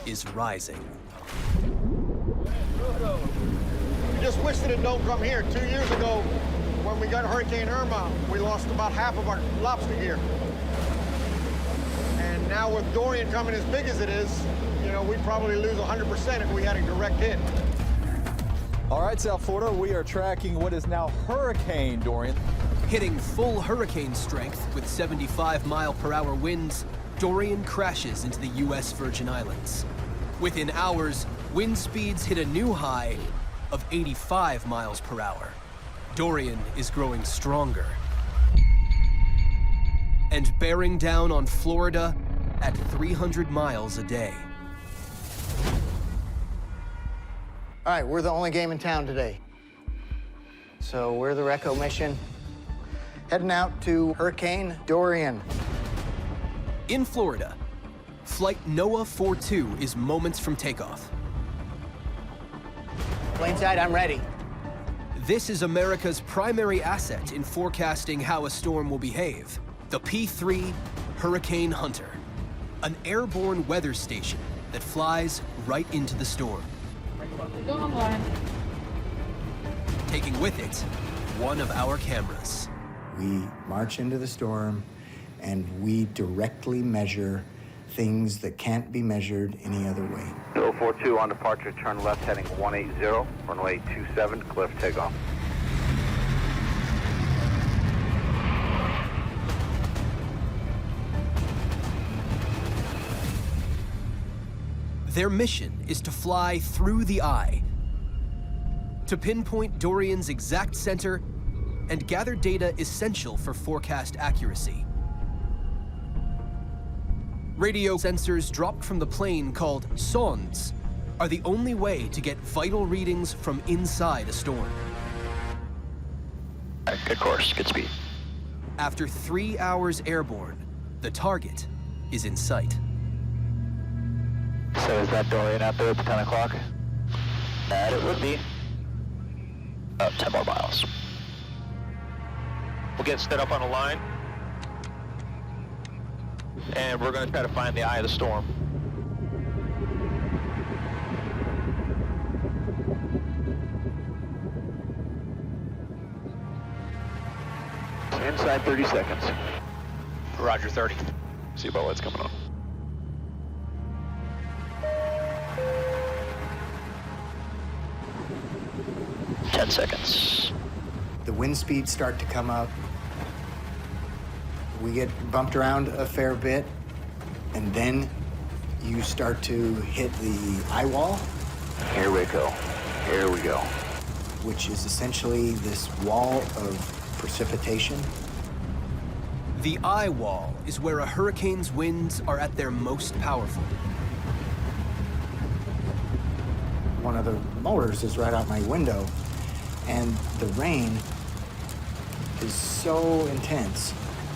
is rising. We just wish that it don't come here. 2 years ago, when we got Hurricane Irma, we lost about half of our lobster gear. And now with Dorian coming as big as it is, we'd probably lose 100% if we had a direct hit. All right, South Florida, we are tracking what is now Hurricane Dorian. Hitting full hurricane strength with 75-mile-per-hour winds, Dorian crashes into the U.S. Virgin Islands. Within hours, wind speeds hit a new high of 85 miles per hour. Dorian is growing stronger and bearing down on Florida at 300 miles a day. All right, we're the only game in town today. So we're the Reco mission, heading out to Hurricane Dorian. In Florida, Flight NOAA 42 is moments from takeoff. Planeside, I'm ready. This is America's primary asset in forecasting how a storm will behave. The P-3 Hurricane Hunter, an airborne weather station that flies right into the storm. Taking with it one of our cameras. We march into the storm and we directly measure things that can't be measured any other way. 042 on departure, turn left heading 180, runway 27, clear for takeoff. Their mission is to fly through the eye, to pinpoint Dorian's exact center and gather data essential for forecast accuracy. Radio sensors dropped from the plane called sondes are the only way to get vital readings from inside a storm. Good course, good speed. After 3 hours airborne, the target is in sight. So is that Dorian out there at the 10 o'clock? That it would be. 10 more miles. We'll get set up on a line. And we're going to try to find the eye of the storm. Inside 30 seconds. Roger, 30. Seaboard light's coming on. Ten seconds. The wind speeds start to come up. We get bumped around a fair bit, and then you start to hit the eye wall. Here we go. Here we go. Which is essentially this wall of precipitation. The eye wall is where a hurricane's winds are at their most powerful. One of the motors is right out my window, and the rain is so intense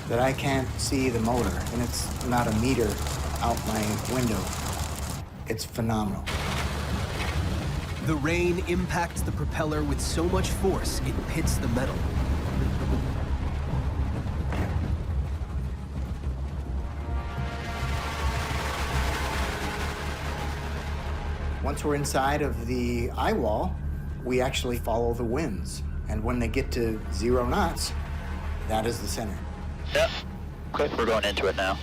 that I can't see the motor, and it's not a meter out my window. It's phenomenal. The rain impacts the propeller with so much force it pits the metal. Once we're inside of the eye wall, we actually follow the winds. And when they get to 0 knots, that is the center. Yep. Okay, we're going into it now.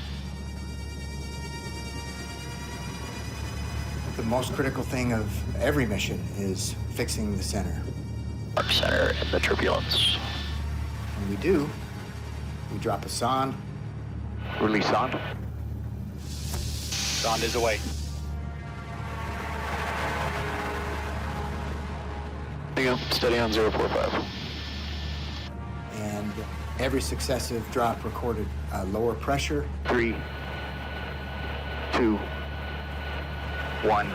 The most critical thing of every mission is fixing the center. Mark center in the turbulence. When we do, we drop a sonde. Release sonde. Sonde is away. There you go. Steady on 045. And every successive drop recorded lower pressure. 3, 2, 1.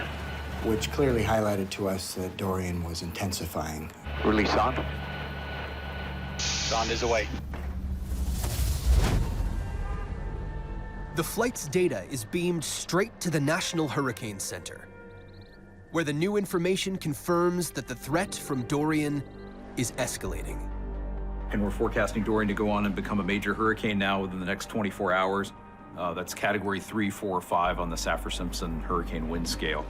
Which clearly highlighted to us that Dorian was intensifying. Release sonde. Sonde is away. The flight's data is beamed straight to the National Hurricane Center, where the new information confirms that the threat from Dorian is escalating. And we're forecasting Dorian to go on and become a major hurricane now within the next 24 hours. That's category 3, 4, or 5 on the Saffir-Simpson hurricane wind scale.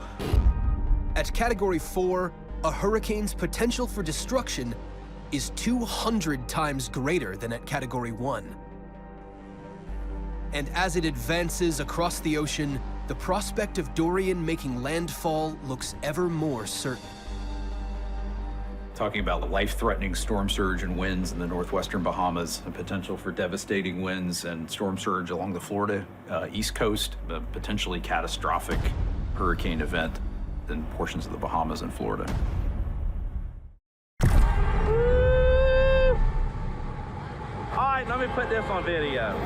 At category 4, a hurricane's potential for destruction is 200 times greater than at category 1. And as it advances across the ocean, the prospect of Dorian making landfall looks ever more certain. Talking about the life-threatening storm surge and winds in the northwestern Bahamas, and potential for devastating winds and storm surge along the Florida East Coast, a potentially catastrophic hurricane event in portions of the Bahamas and Florida. All right, let me put this on video.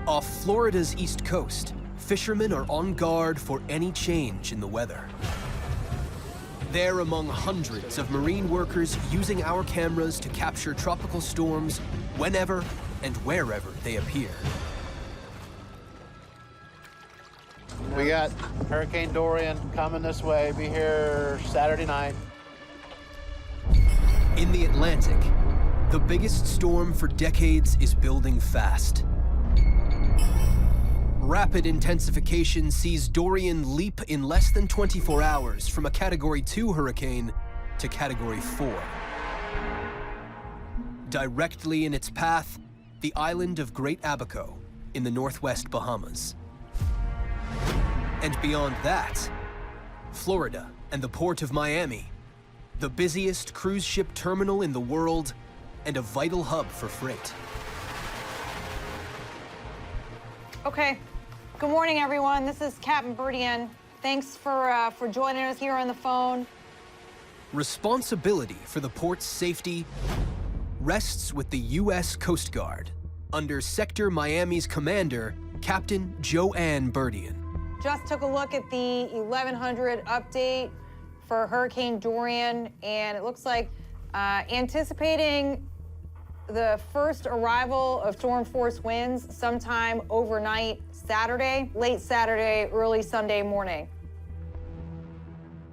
Off Florida's east coast, fishermen are on guard for any change in the weather. They're among hundreds of marine workers using our cameras to capture tropical storms whenever and wherever they appear. We got Hurricane Dorian coming this way, be here Saturday night. In the Atlantic, the biggest storm for decades is building fast. Rapid intensification sees Dorian leap in less than 24 hours from a Category 2 hurricane to Category 4. Directly in its path, the island of Great Abaco in the northwest Bahamas. And beyond that, Florida and the port of Miami, the busiest cruise ship terminal in the world and a vital hub for freight. Okay. Good morning, everyone. This is Captain Berdian. Thanks for joining us here on the phone. Responsibility for the port's safety rests with the U.S. Coast Guard under Sector Miami's commander, Captain Joanne Berdian. Just took a look at the 1100 update for Hurricane Dorian, and it looks like anticipating the first arrival of storm force winds sometime overnight Saturday, late Saturday, early Sunday morning.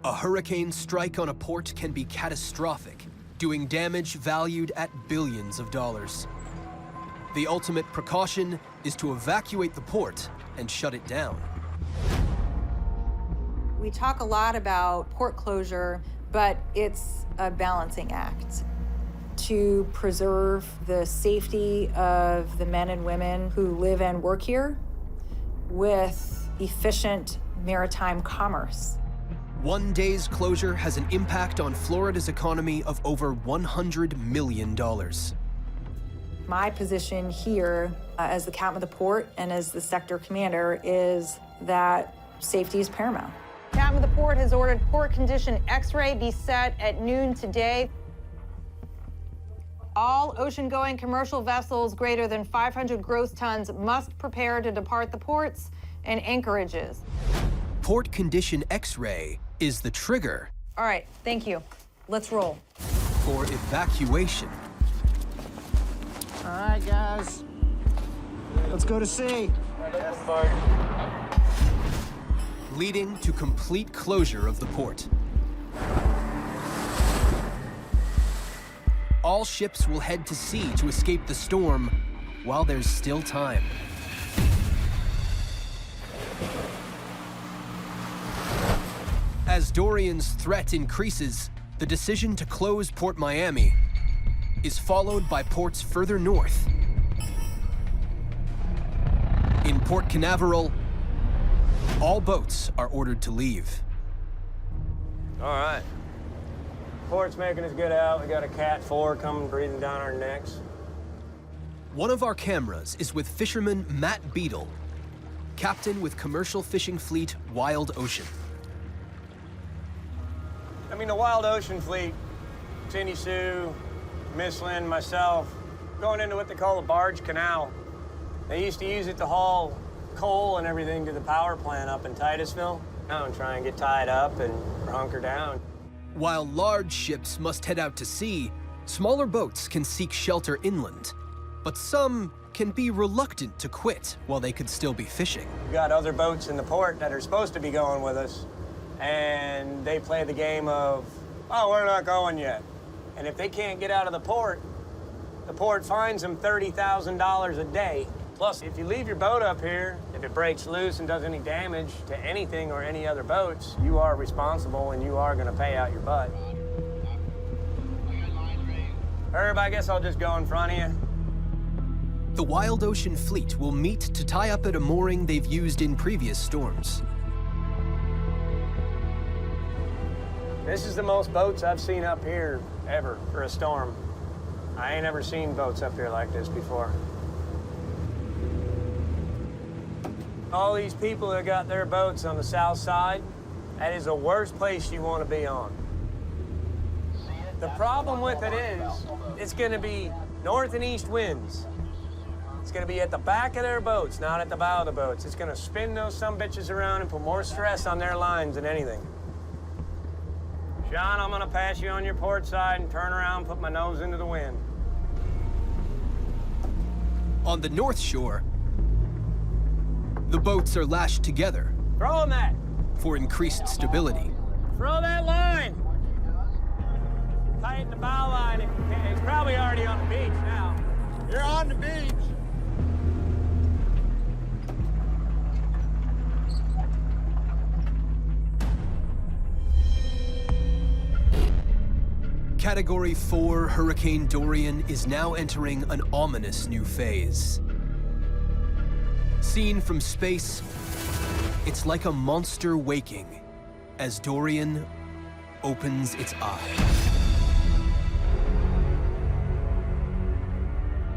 A hurricane strike on a port can be catastrophic, doing damage valued at billions of dollars. The ultimate precaution is to evacuate the port and shut it down. We talk a lot about port closure, but it's a balancing act to preserve the safety of the men and women who live and work here with efficient maritime commerce. One day's closure has an impact on Florida's economy of over $100 million. My position here as the captain of the port and as the sector commander is that safety is paramount. Captain of the port has ordered port condition X-ray be set at noon today. All ocean-going commercial vessels greater than 500 gross tons must prepare to depart the ports and anchorages. Port condition X-ray is the trigger. All right, thank you. Let's roll. For evacuation. All right, guys. Let's go to sea. Leading to complete closure of the port. All ships will head to sea to escape the storm while there's still time. As Dorian's threat increases, the decision to close Port Miami is followed by ports further north. In Port Canaveral, all boats are ordered to leave. All right. Port's making us get out. We got a Cat 4 coming breathing down our necks. One of our cameras is with fisherman Matt Beadle, captain with commercial fishing fleet Wild Ocean. I mean, the Wild Ocean fleet, Cindy Sue, Miss Lynn, myself, going into what they call the barge canal. They used to use it to haul coal and everything to the power plant up in Titusville. Now and try and get tied up and hunker down. While large ships must head out to sea, smaller boats can seek shelter inland. But some can be reluctant to quit while they could still be fishing. We've got other boats in the port that are supposed to be going with us, and they play the game of, oh, we're not going yet. And if they can't get out of the port fines them $30,000 a day. Plus, if you leave your boat up here, if it breaks loose and does any damage to anything or any other boats, you are responsible and you are gonna pay out your butt. Herb, I guess I'll just go in front of you. The Wild Ocean fleet will meet to tie up at a mooring they've used in previous storms. This is the most boats I've seen up here ever for a storm. I ain't ever seen boats up here like this before. All these people that got their boats on the south side, that is the worst place you want to be on. The problem with it is, it's going to be north and east winds. It's going to be at the back of their boats, not at the bow of the boats. It's going to spin those sumbitches around and put more stress on their lines than anything. John, I'm going to pass you on your port side and turn around and put my nose into the wind. On the North Shore, the boats are lashed together. Throw 'em that. For increased stability. Throw that line. Tighten the bow line if you can. It's probably already on the beach now. You're on the beach. Category 4 Hurricane Dorian is now entering an ominous new phase. Seen from space, it's like a monster waking as Dorian opens its eye.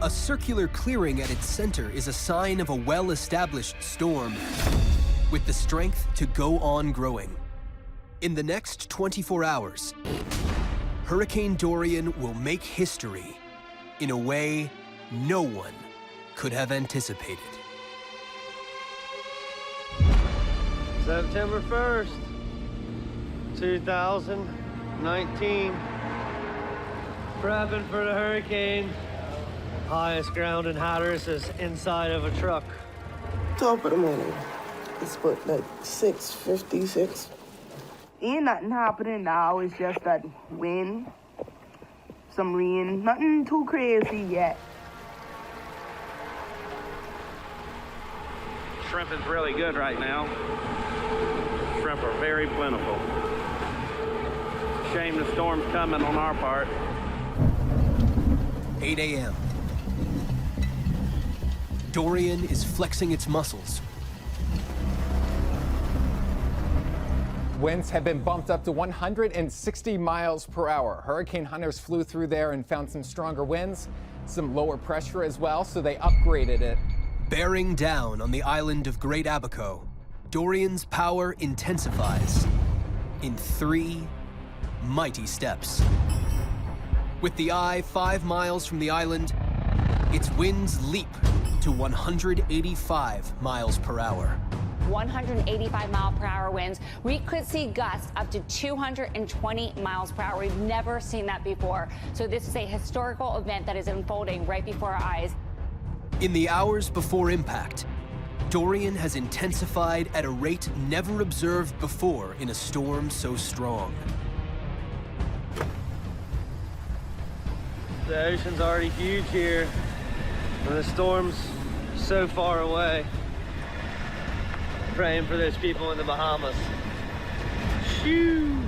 A circular clearing at its center is a sign of a well-established storm with the strength to go on growing. In the next 24 hours, Hurricane Dorian will make history in a way no one could have anticipated. September 1st, 2019. Prepping for the hurricane. Highest ground and hottest is inside of a truck. Top of the morning. It's put like 6:56. Ain't nothing happening now. It's just that wind, some rain. Nothing too crazy yet. Shrimp is really good right now. Shrimp are very plentiful. Shame the storm's coming on our part. 8 a.m. Dorian is flexing its muscles. Winds have been bumped up to 160 miles per hour. Hurricane hunters flew through there and found some stronger winds, some lower pressure as well, so they upgraded it. Bearing down on the island of Great Abaco, Dorian's power intensifies in 3 mighty steps. With the eye 5 miles from the island, its winds leap to 185 miles per hour. 185 mile per hour winds. We could see gusts up to 220 miles per hour. We've never seen that before. So this is a historical event that is unfolding right before our eyes. In the hours before impact, Dorian has intensified at a rate never observed before in a storm so strong. The ocean's already huge here, and the storm's so far away. Praying for those people in the Bahamas. Shoo!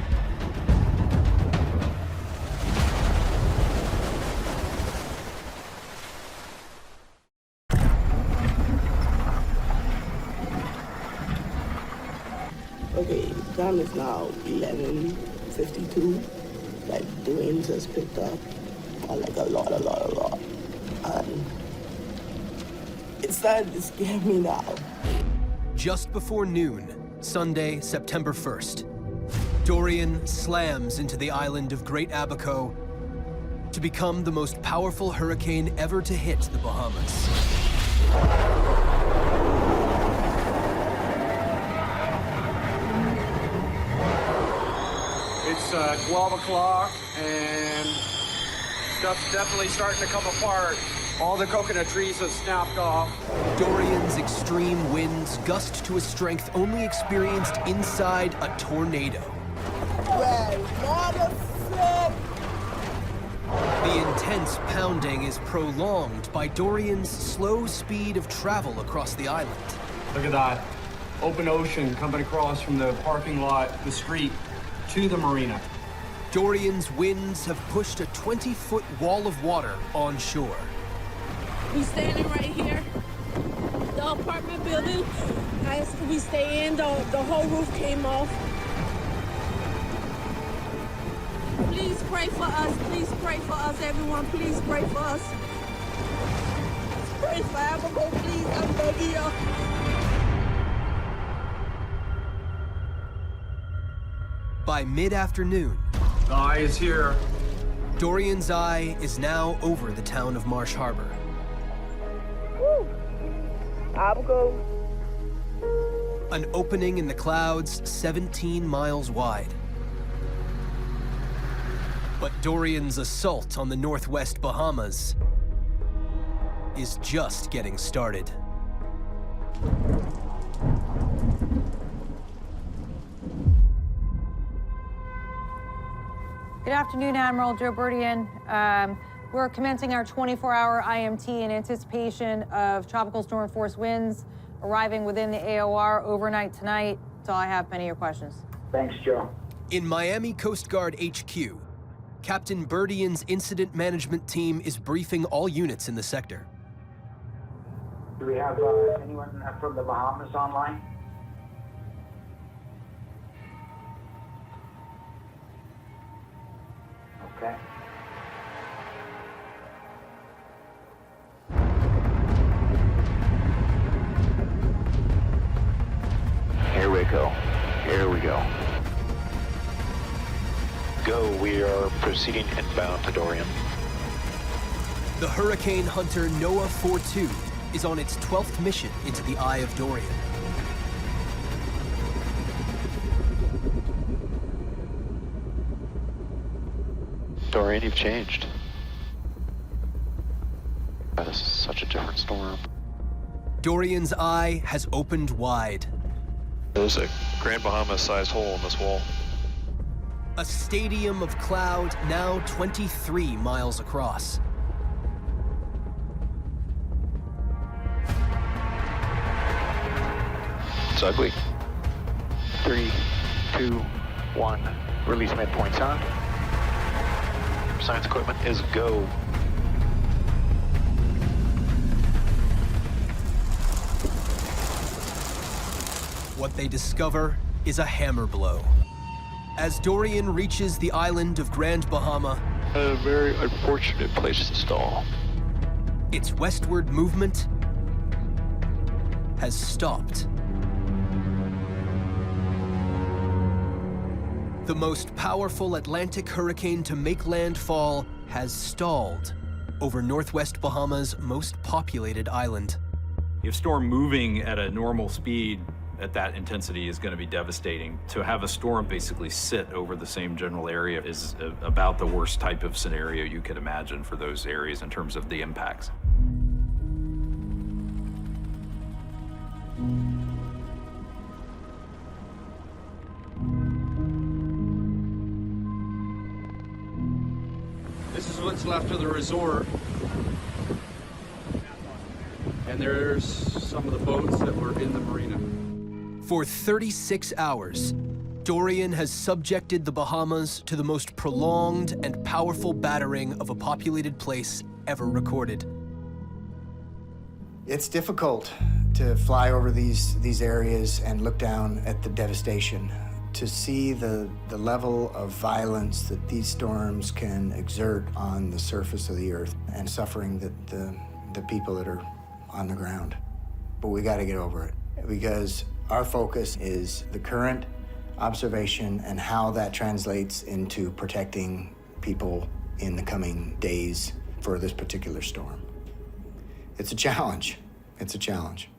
Okay, time is now 11:52. Like the winds has picked up, like a lot. And it's starting to scare me now. Just before noon, Sunday, September 1st, Dorian slams into the island of Great Abaco to become the most powerful hurricane ever to hit the Bahamas. It's 12 o'clock and stuff's definitely starting to come apart. All the coconut trees have snapped off. Dorian's extreme winds gust to a strength only experienced inside a tornado. The intense pounding is prolonged by Dorian's slow speed of travel across the island. Look at that. Open ocean coming across from the parking lot, the street, to the marina. Dorian's winds have pushed a 20-foot wall of water on shore. We standing right here. The apartment building, we stay in, the whole roof came off. Please pray for us, everyone. Please pray for us. Pray for Abaco, please, I'm begging you. By mid-afternoon, the eye is here. Dorian's eye is now over the town of Marsh Harbor. Woo! Abaco. An opening in the clouds 17 miles wide. But Dorian's assault on the northwest Bahamas is just getting started. Good afternoon, Admiral Joe Berdian. We're commencing our 24-hour IMT in anticipation of tropical storm force winds arriving within the AOR overnight tonight. That's all I have. Any of your questions? Thanks, Joe. In Miami Coast Guard HQ, Captain Berdian's incident management team is briefing all units in the sector. Do we have anyone from the Bahamas online? Okay. Here we go. Here we go. Go. We are proceeding inbound to Dorian. The Hurricane Hunter NOAA 4-2 is on its 12th mission into the eye of Dorian. Dorian, you've changed. This is such a different storm. Dorian's eye has opened wide. There's a Grand Bahama-sized hole in this wall. A stadium of cloud now 23 miles across. It's ugly. 3, 2, 1. Release midpoints on. Science equipment is go. What they discover is a hammer blow. As Dorian reaches the island of Grand Bahama, A very unfortunate place to stall. its westward movement has stopped. The most powerful Atlantic hurricane to make landfall has stalled over Northwest Bahamas' most populated island. If storm moving at a normal speed at that intensity is going to be devastating. To have a storm basically sit over the same general area is about the worst type of scenario you could imagine for those areas in terms of the impacts. This is what's left of the resort. And there's some of the boats that were in the marina. For 36 hours, Dorian has subjected the Bahamas to the most prolonged and powerful battering of a populated place ever recorded. It's difficult to fly over these areas and look down at the devastation, to see the level of violence that these storms can exert on the surface of the earth and suffering that the people that are on the ground. But we got to get over it, because our focus is the current observation and how that translates into protecting people in the coming days for this particular storm. It's a challenge. It's a challenge.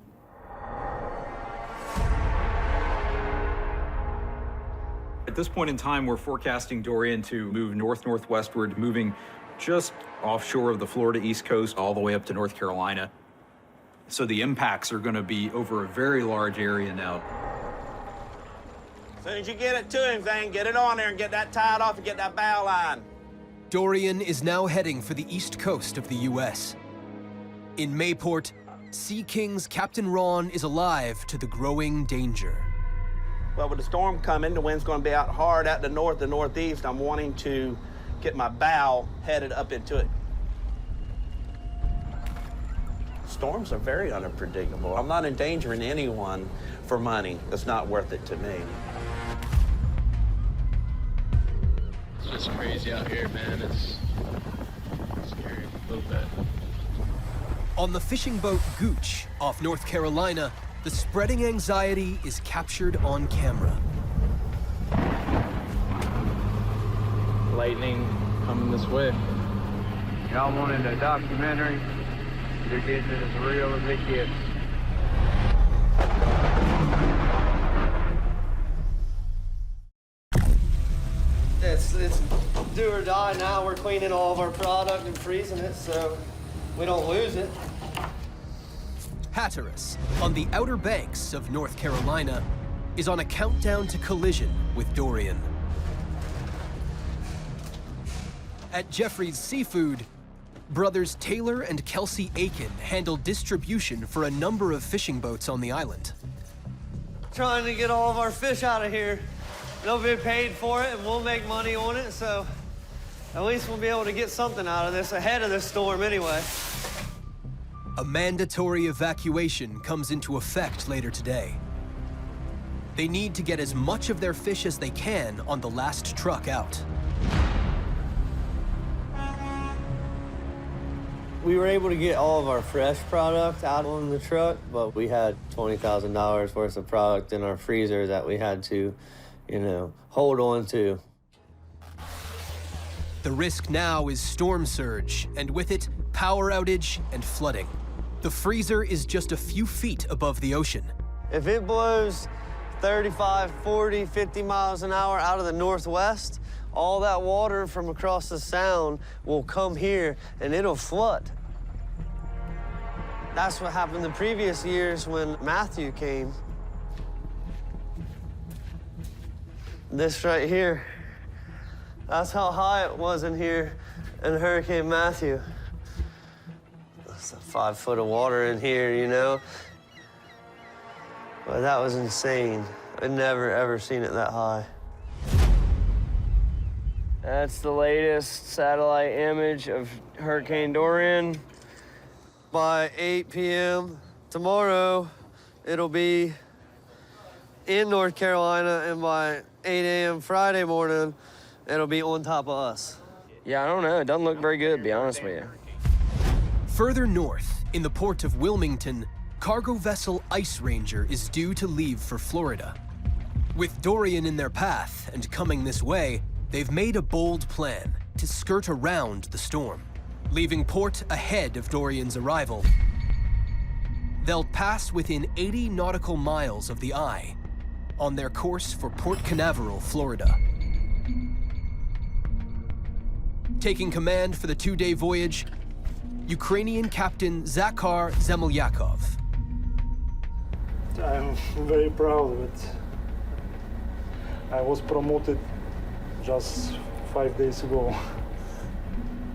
At this point in time, we're forecasting Dorian to move north-northwestward, moving just offshore of the Florida East Coast all the way up to North Carolina. So the impacts are going to be over a very large area now. As soon as you get it to him, Zane, get it on there and get that tied off and get that bow line. Dorian is now heading for the east coast of the U.S. In Mayport, Sea King's Captain Ron is alive to the growing danger. Well, with the storm coming, the wind's going to be out hard at the north and northeast. I'm wanting to get my bow headed up into it. Storms are very unpredictable. I'm not endangering anyone for money. It's not worth it to me. It's just crazy out here, man. It's scary a little bit. On the fishing boat Gooch off North Carolina, the spreading anxiety is captured on camera. Lightning coming this way. Y'all wanted a documentary? You're getting it as real as it gets. It's do or die now. We're cleaning all of our product and freezing it so we don't lose it. Hatteras, on the outer banks of North Carolina, is on a countdown to collision with Dorian. At Jeffrey's Seafood, brothers Taylor and Kelsey Aiken handle distribution for a number of fishing boats on the island. Trying to get all of our fish out of here. They'll be paid for it and we'll make money on it, so at least we'll be able to get something out of this ahead of this storm anyway. A mandatory evacuation comes into effect later today. They need to get as much of their fish as they can on the last truck out. We were able to get all of our fresh product out on the truck, but we had $20,000 worth of product in our freezer that we had to, hold on to. The The risk now is storm surge, and with it, power outage and flooding. The freezer is just a few feet above the ocean. If it blows 35, 40, 50 miles an hour out of the northwest, all that water from across the sound will come here and it'll flood. That's what happened the previous years when Matthew came. This right here, that's how high it was in here in Hurricane Matthew. That's 5 foot of water in here, you know? But that was insane. I'd never, ever seen it that high. That's the latest satellite image of Hurricane Dorian. By 8 p.m. tomorrow, it'll be in North Carolina, and by 8 a.m. Friday morning, it'll be on top of us. Yeah, I don't know. It doesn't look very good, to be honest with you. Further north, in the port of Wilmington, cargo vessel Ice Ranger is due to leave for Florida. With Dorian in their path and coming this way, they've made a bold plan to skirt around the storm. Leaving port ahead of Dorian's arrival, they'll pass within 80 nautical miles of the eye on their course for Port Canaveral, Florida. Taking command for the 2-day voyage, Ukrainian Captain Zakhar Zemelyakov. I'm very proud of it. I was promoted just 5 days ago.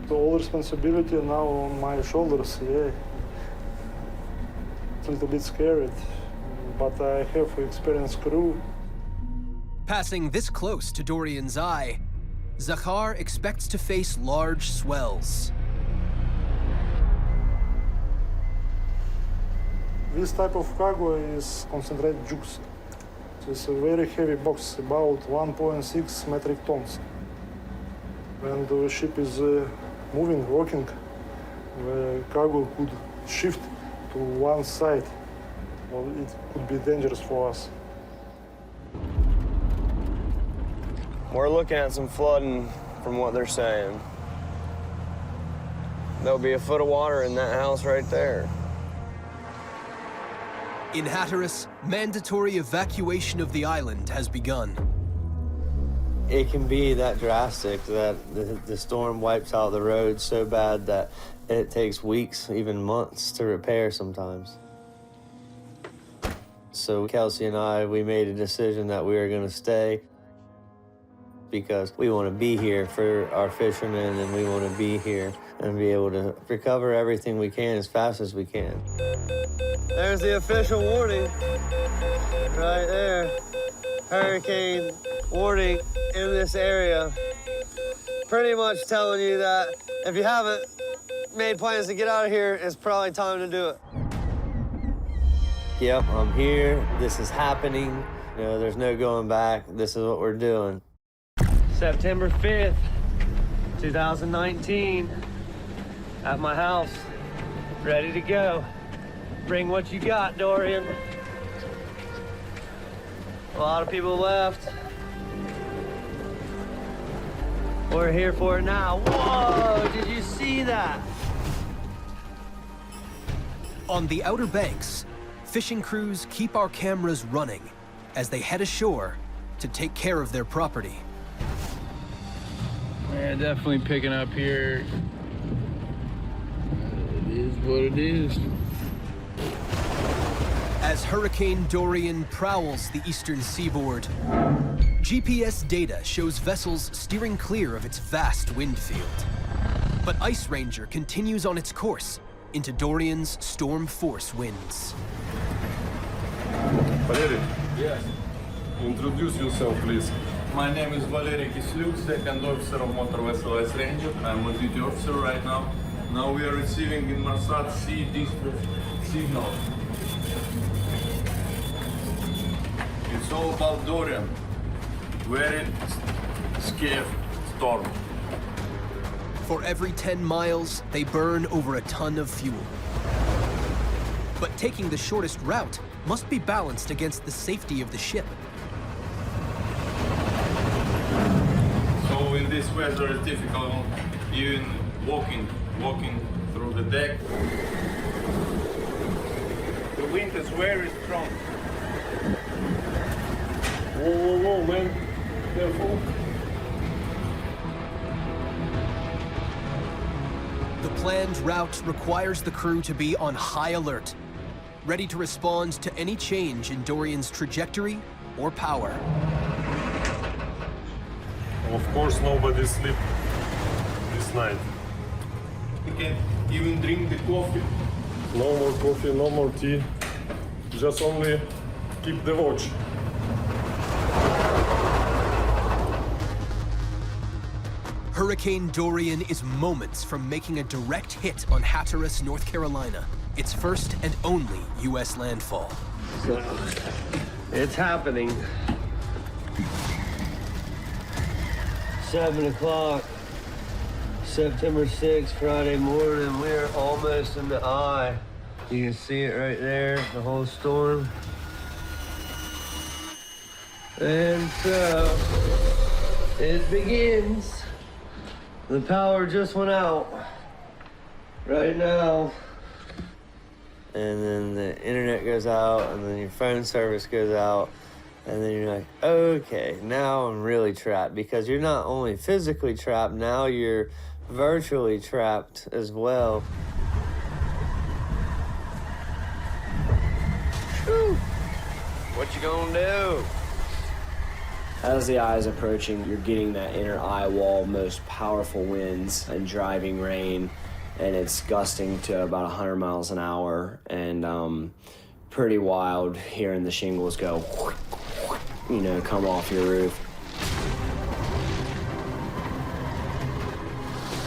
The whole responsibility now on my shoulders, yeah. It's a little bit scary, but I have an experienced crew. Passing this close to Dorian's eye, Zakhar expects to face large swells. This type of cargo is concentrated juice. It's a very heavy box, about 1.6 metric tons. When the ship is moving, rocking, the cargo could shift to one side, or it could be dangerous for us. We're looking at some flooding from what they're saying. There'll be a foot of water in that house right there. In Hatteras, mandatory evacuation of the island has begun. It can be that drastic that the storm wipes out the road so bad that it takes weeks, even months to repair sometimes. So Kelsey and I, we made a decision that we were going to stay because we want to be here for our fishermen, and we want to be here and be able to recover everything we can as fast as we can. There's the official warning right there. Hurricane warning in this area. Pretty much telling you that if you haven't made plans to get out of here, it's probably time to do it. Yep, I'm here. This is happening. You know, there's no going back. This is what we're doing. September 5th, 2019, at my house, ready to go. Bring what you got, Dorian. A lot of people left. We're here for it now. Whoa, did you see that? On the Outer Banks, fishing crews keep our cameras running as they head ashore to take care of their property. Yeah, definitely picking up here. It is what it is. As Hurricane Dorian prowls the eastern seaboard, GPS data shows vessels steering clear of its vast wind field. But Ice Ranger continues on its course into Dorian's storm force winds. Valery? Yes. Introduce yourself, please. My name is Valery Kisluk, second officer of motor vessel Ice Ranger. I'm a duty officer right now. Now we are receiving in Marsat Sea distress signal. It's all about Dorian. Very scary storm. For every 10 miles, they burn over a ton of fuel. But taking the shortest route must be balanced against the safety of the ship. So in this this weather is difficult, even walking through the deck. The wind is very strong. Whoa, man, careful. The planned route requires the crew to be on high alert, ready to respond to any change in Dorian's trajectory or power. Of course, nobody sleep this night. You can even drink the coffee. No more coffee, no more tea. Just only keep the watch. Hurricane Dorian is moments from making a direct hit on Hatteras, North Carolina, its first and only U.S. landfall. So, it's happening. 7 o'clock, September 6th, Friday morning. We're almost in the eye. You can see it right there, the whole storm. And so, it begins. The power just went out right now. And then the internet goes out, and then your phone service goes out. And then you're like, okay, now I'm really trapped, because you're not only physically trapped, now you're virtually trapped as well. Whew. What you gonna do? As the eye is approaching, you're getting that inner eye wall, most powerful winds and driving rain, and it's gusting to about 100 miles an hour, and pretty wild hearing the shingles go, you know, come off your roof.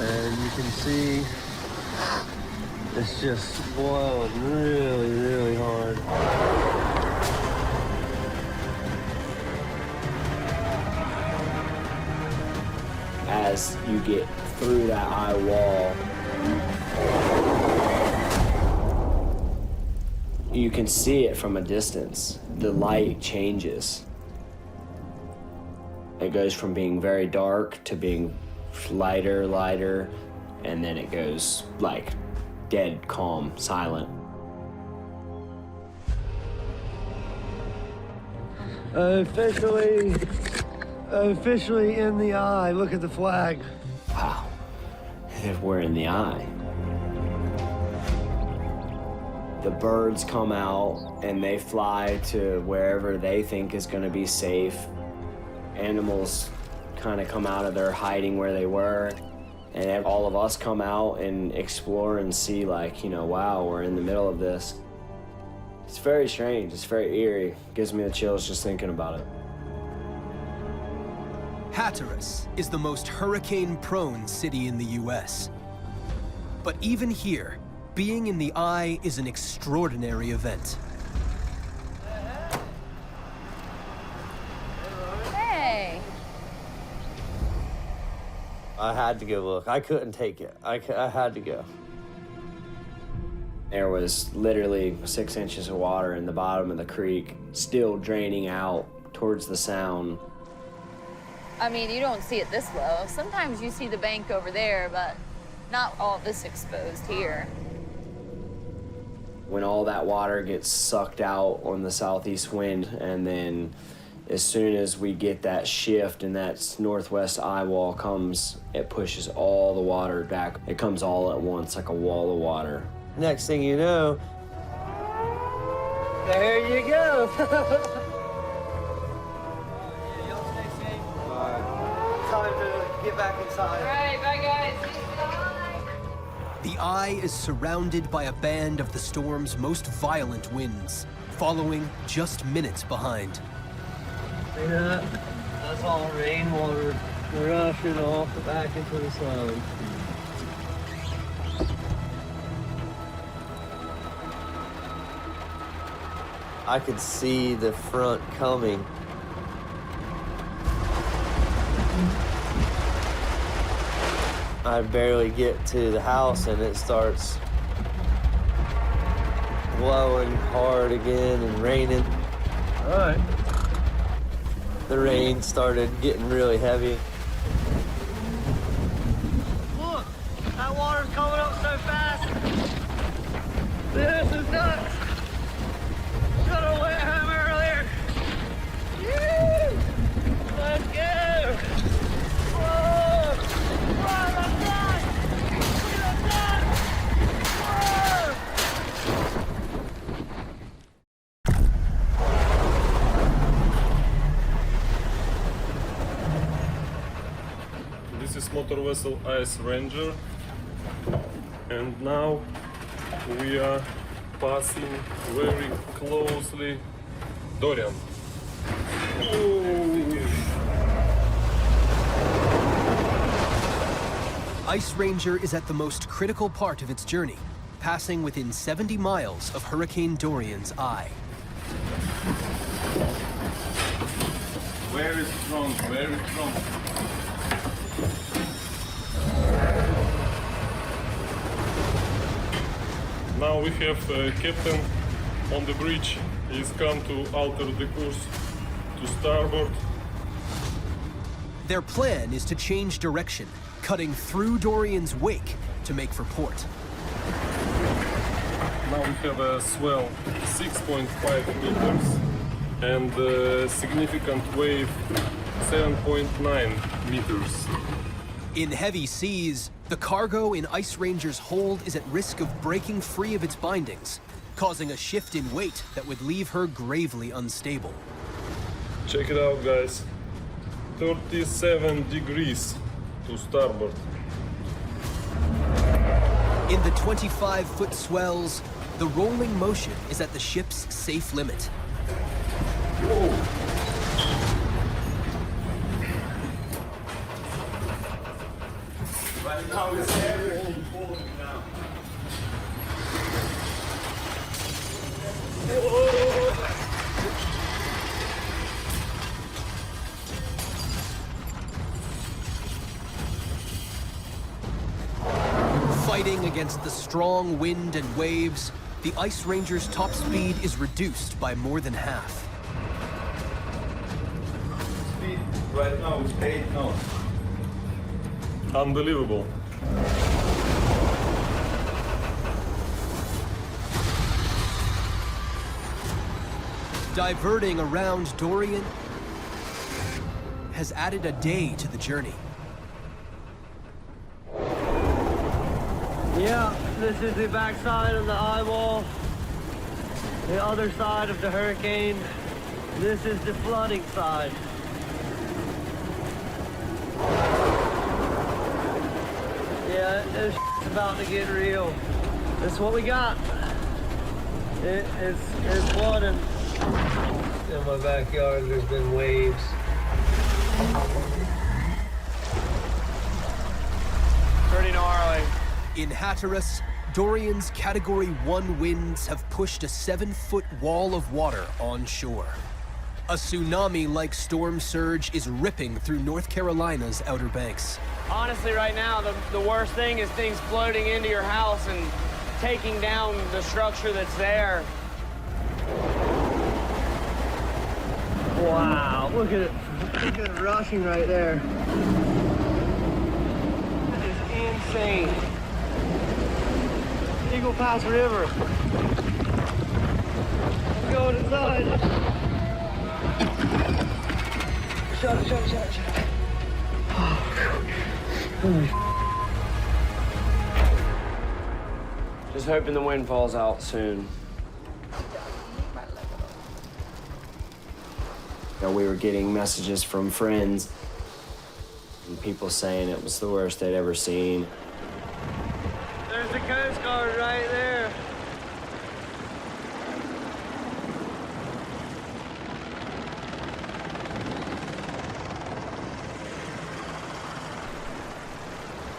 And you can see it's just blowing really, really hard. As you get through that eye wall, you can see it from a distance. The light changes. It goes from being very dark to being lighter, and then it goes like dead calm, silent. Officially in the eye. Look at the flag. Wow, we're in the eye. The birds come out and they fly to wherever they think is going to be safe. Animals kind of come out of their hiding where they were. And all of us come out and explore and see, like, you know, wow, we're in the middle of this. It's very strange. It's very eerie. It gives me the chills just thinking about it. Hatteras is the most hurricane-prone city in the U.S. But even here, being in the eye is an extraordinary event. Hey. I had to go look. I couldn't take it. I had to go. There was literally 6 inches of water in the bottom of the creek, still draining out towards the sound. I mean, you don't see it this low. Sometimes you see the bank over there, but not all this exposed here. When all that water gets sucked out on the southeast wind, and then as soon as we get that shift and that northwest eye wall comes, it pushes all the water back. It comes all at once like a wall of water. Next thing you know, there you go. Time to get back inside. All right, bye guys. The eye is surrounded by a band of the storm's most violent winds, following just minutes behind. See that? That's all rainwater rushing off back into the sun. I could see the front coming. I barely get to the house and it starts blowing hard again and raining. All right. The rain started getting really heavy. motor vessel Ice Ranger, and now we are passing very closely Dorian. Ice Ranger is at the most critical part of its journey, passing within 70 miles of Hurricane Dorian's eye. Very strong, very strong. Now we have captain on the bridge. He's come to alter the course to starboard. Their plan is to change direction, cutting through Dorian's wake to make for port. Now we have a swell 6.5 meters and a significant wave 7.9 meters. In heavy seas, the cargo in Ice Ranger's hold is at risk of breaking free of its bindings, causing a shift in weight that would leave her gravely unstable. Check it out, guys. 37 degrees to starboard. In the 25-foot swells, the rolling motion is at the ship's safe limit. Right now it's everything falling down. Fighting against the strong wind and waves, the Ice Ranger's top speed is reduced by more than half. Speed right now is 8 knots. Unbelievable. Diverting around Dorian has added a day to the journey. Yeah, this is the backside of the eye wall. The other side of the hurricane. This is the flooding side. Yeah, this is about to get real. This is what we got. It's flooding. In my backyard, there's been waves. Pretty gnarly. In Hatteras, Dorian's Category 1 winds have pushed a 7-foot wall of water onshore. A tsunami-like storm surge is ripping through North Carolina's Outer Banks. Honestly, right now, the worst thing is things floating into your house and taking down the structure that's there. Wow, look at it. Look at it rushing right there. That is insane. Eagle Pass River. Let's go inside. Shut it. Just hoping the wind falls out soon. You know, we were getting messages from friends and people saying it was the worst they'd ever seen. There's the Coast Guard right there.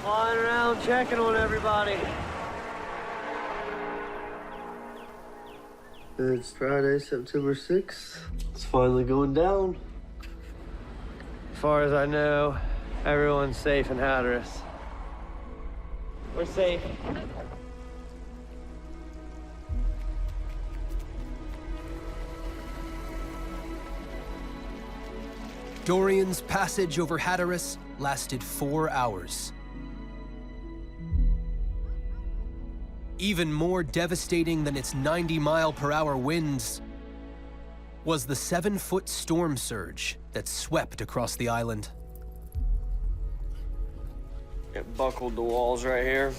Flying around, checking on everybody. It's Friday, September 6th. It's finally going down. As far as I know, everyone's safe in Hatteras. We're safe. Dorian's passage over Hatteras lasted 4 hours. Even more devastating than its 90-mile-per-hour winds was the 7-foot storm surge that swept across the island. It buckled the walls right here.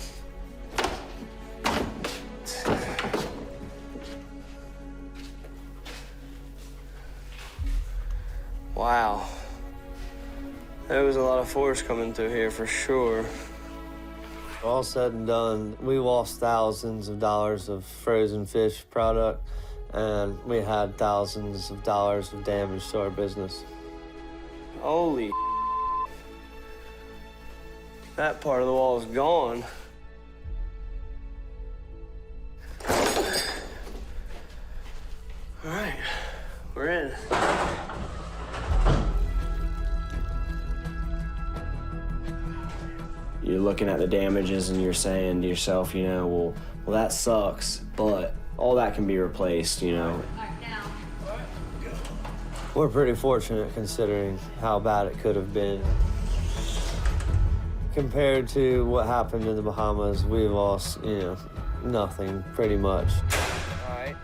Wow. There was a lot lot of force coming through here for sure. All said and done, we lost thousands of dollars of frozen fish product, and we had thousands of dollars of damage to our business. Holy, that part of the wall is gone. All right, we're in. You're looking at the damages and you're saying to yourself, you know, well, that sucks, but all that can be replaced, you know. We're pretty fortunate considering how bad it could have been. Compared to what happened in the Bahamas, we lost, you know, nothing pretty much. All right.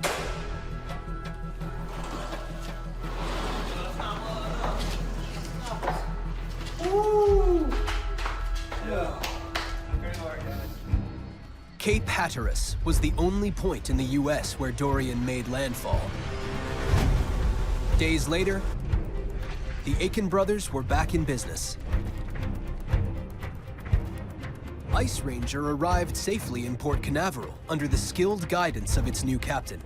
Cape Hatteras was the only point in the U.S. where Dorian made landfall. Days later, the Aiken brothers were back in business. Ice Ranger arrived safely in Port Canaveral under the skilled guidance of its new captain.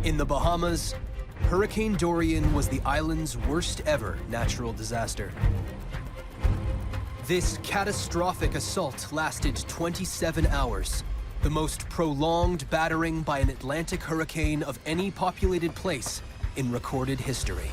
In the Bahamas, Hurricane Dorian was the island's worst ever natural disaster. This catastrophic assault lasted 27 hours, the most prolonged battering by an Atlantic hurricane of any populated place in recorded history.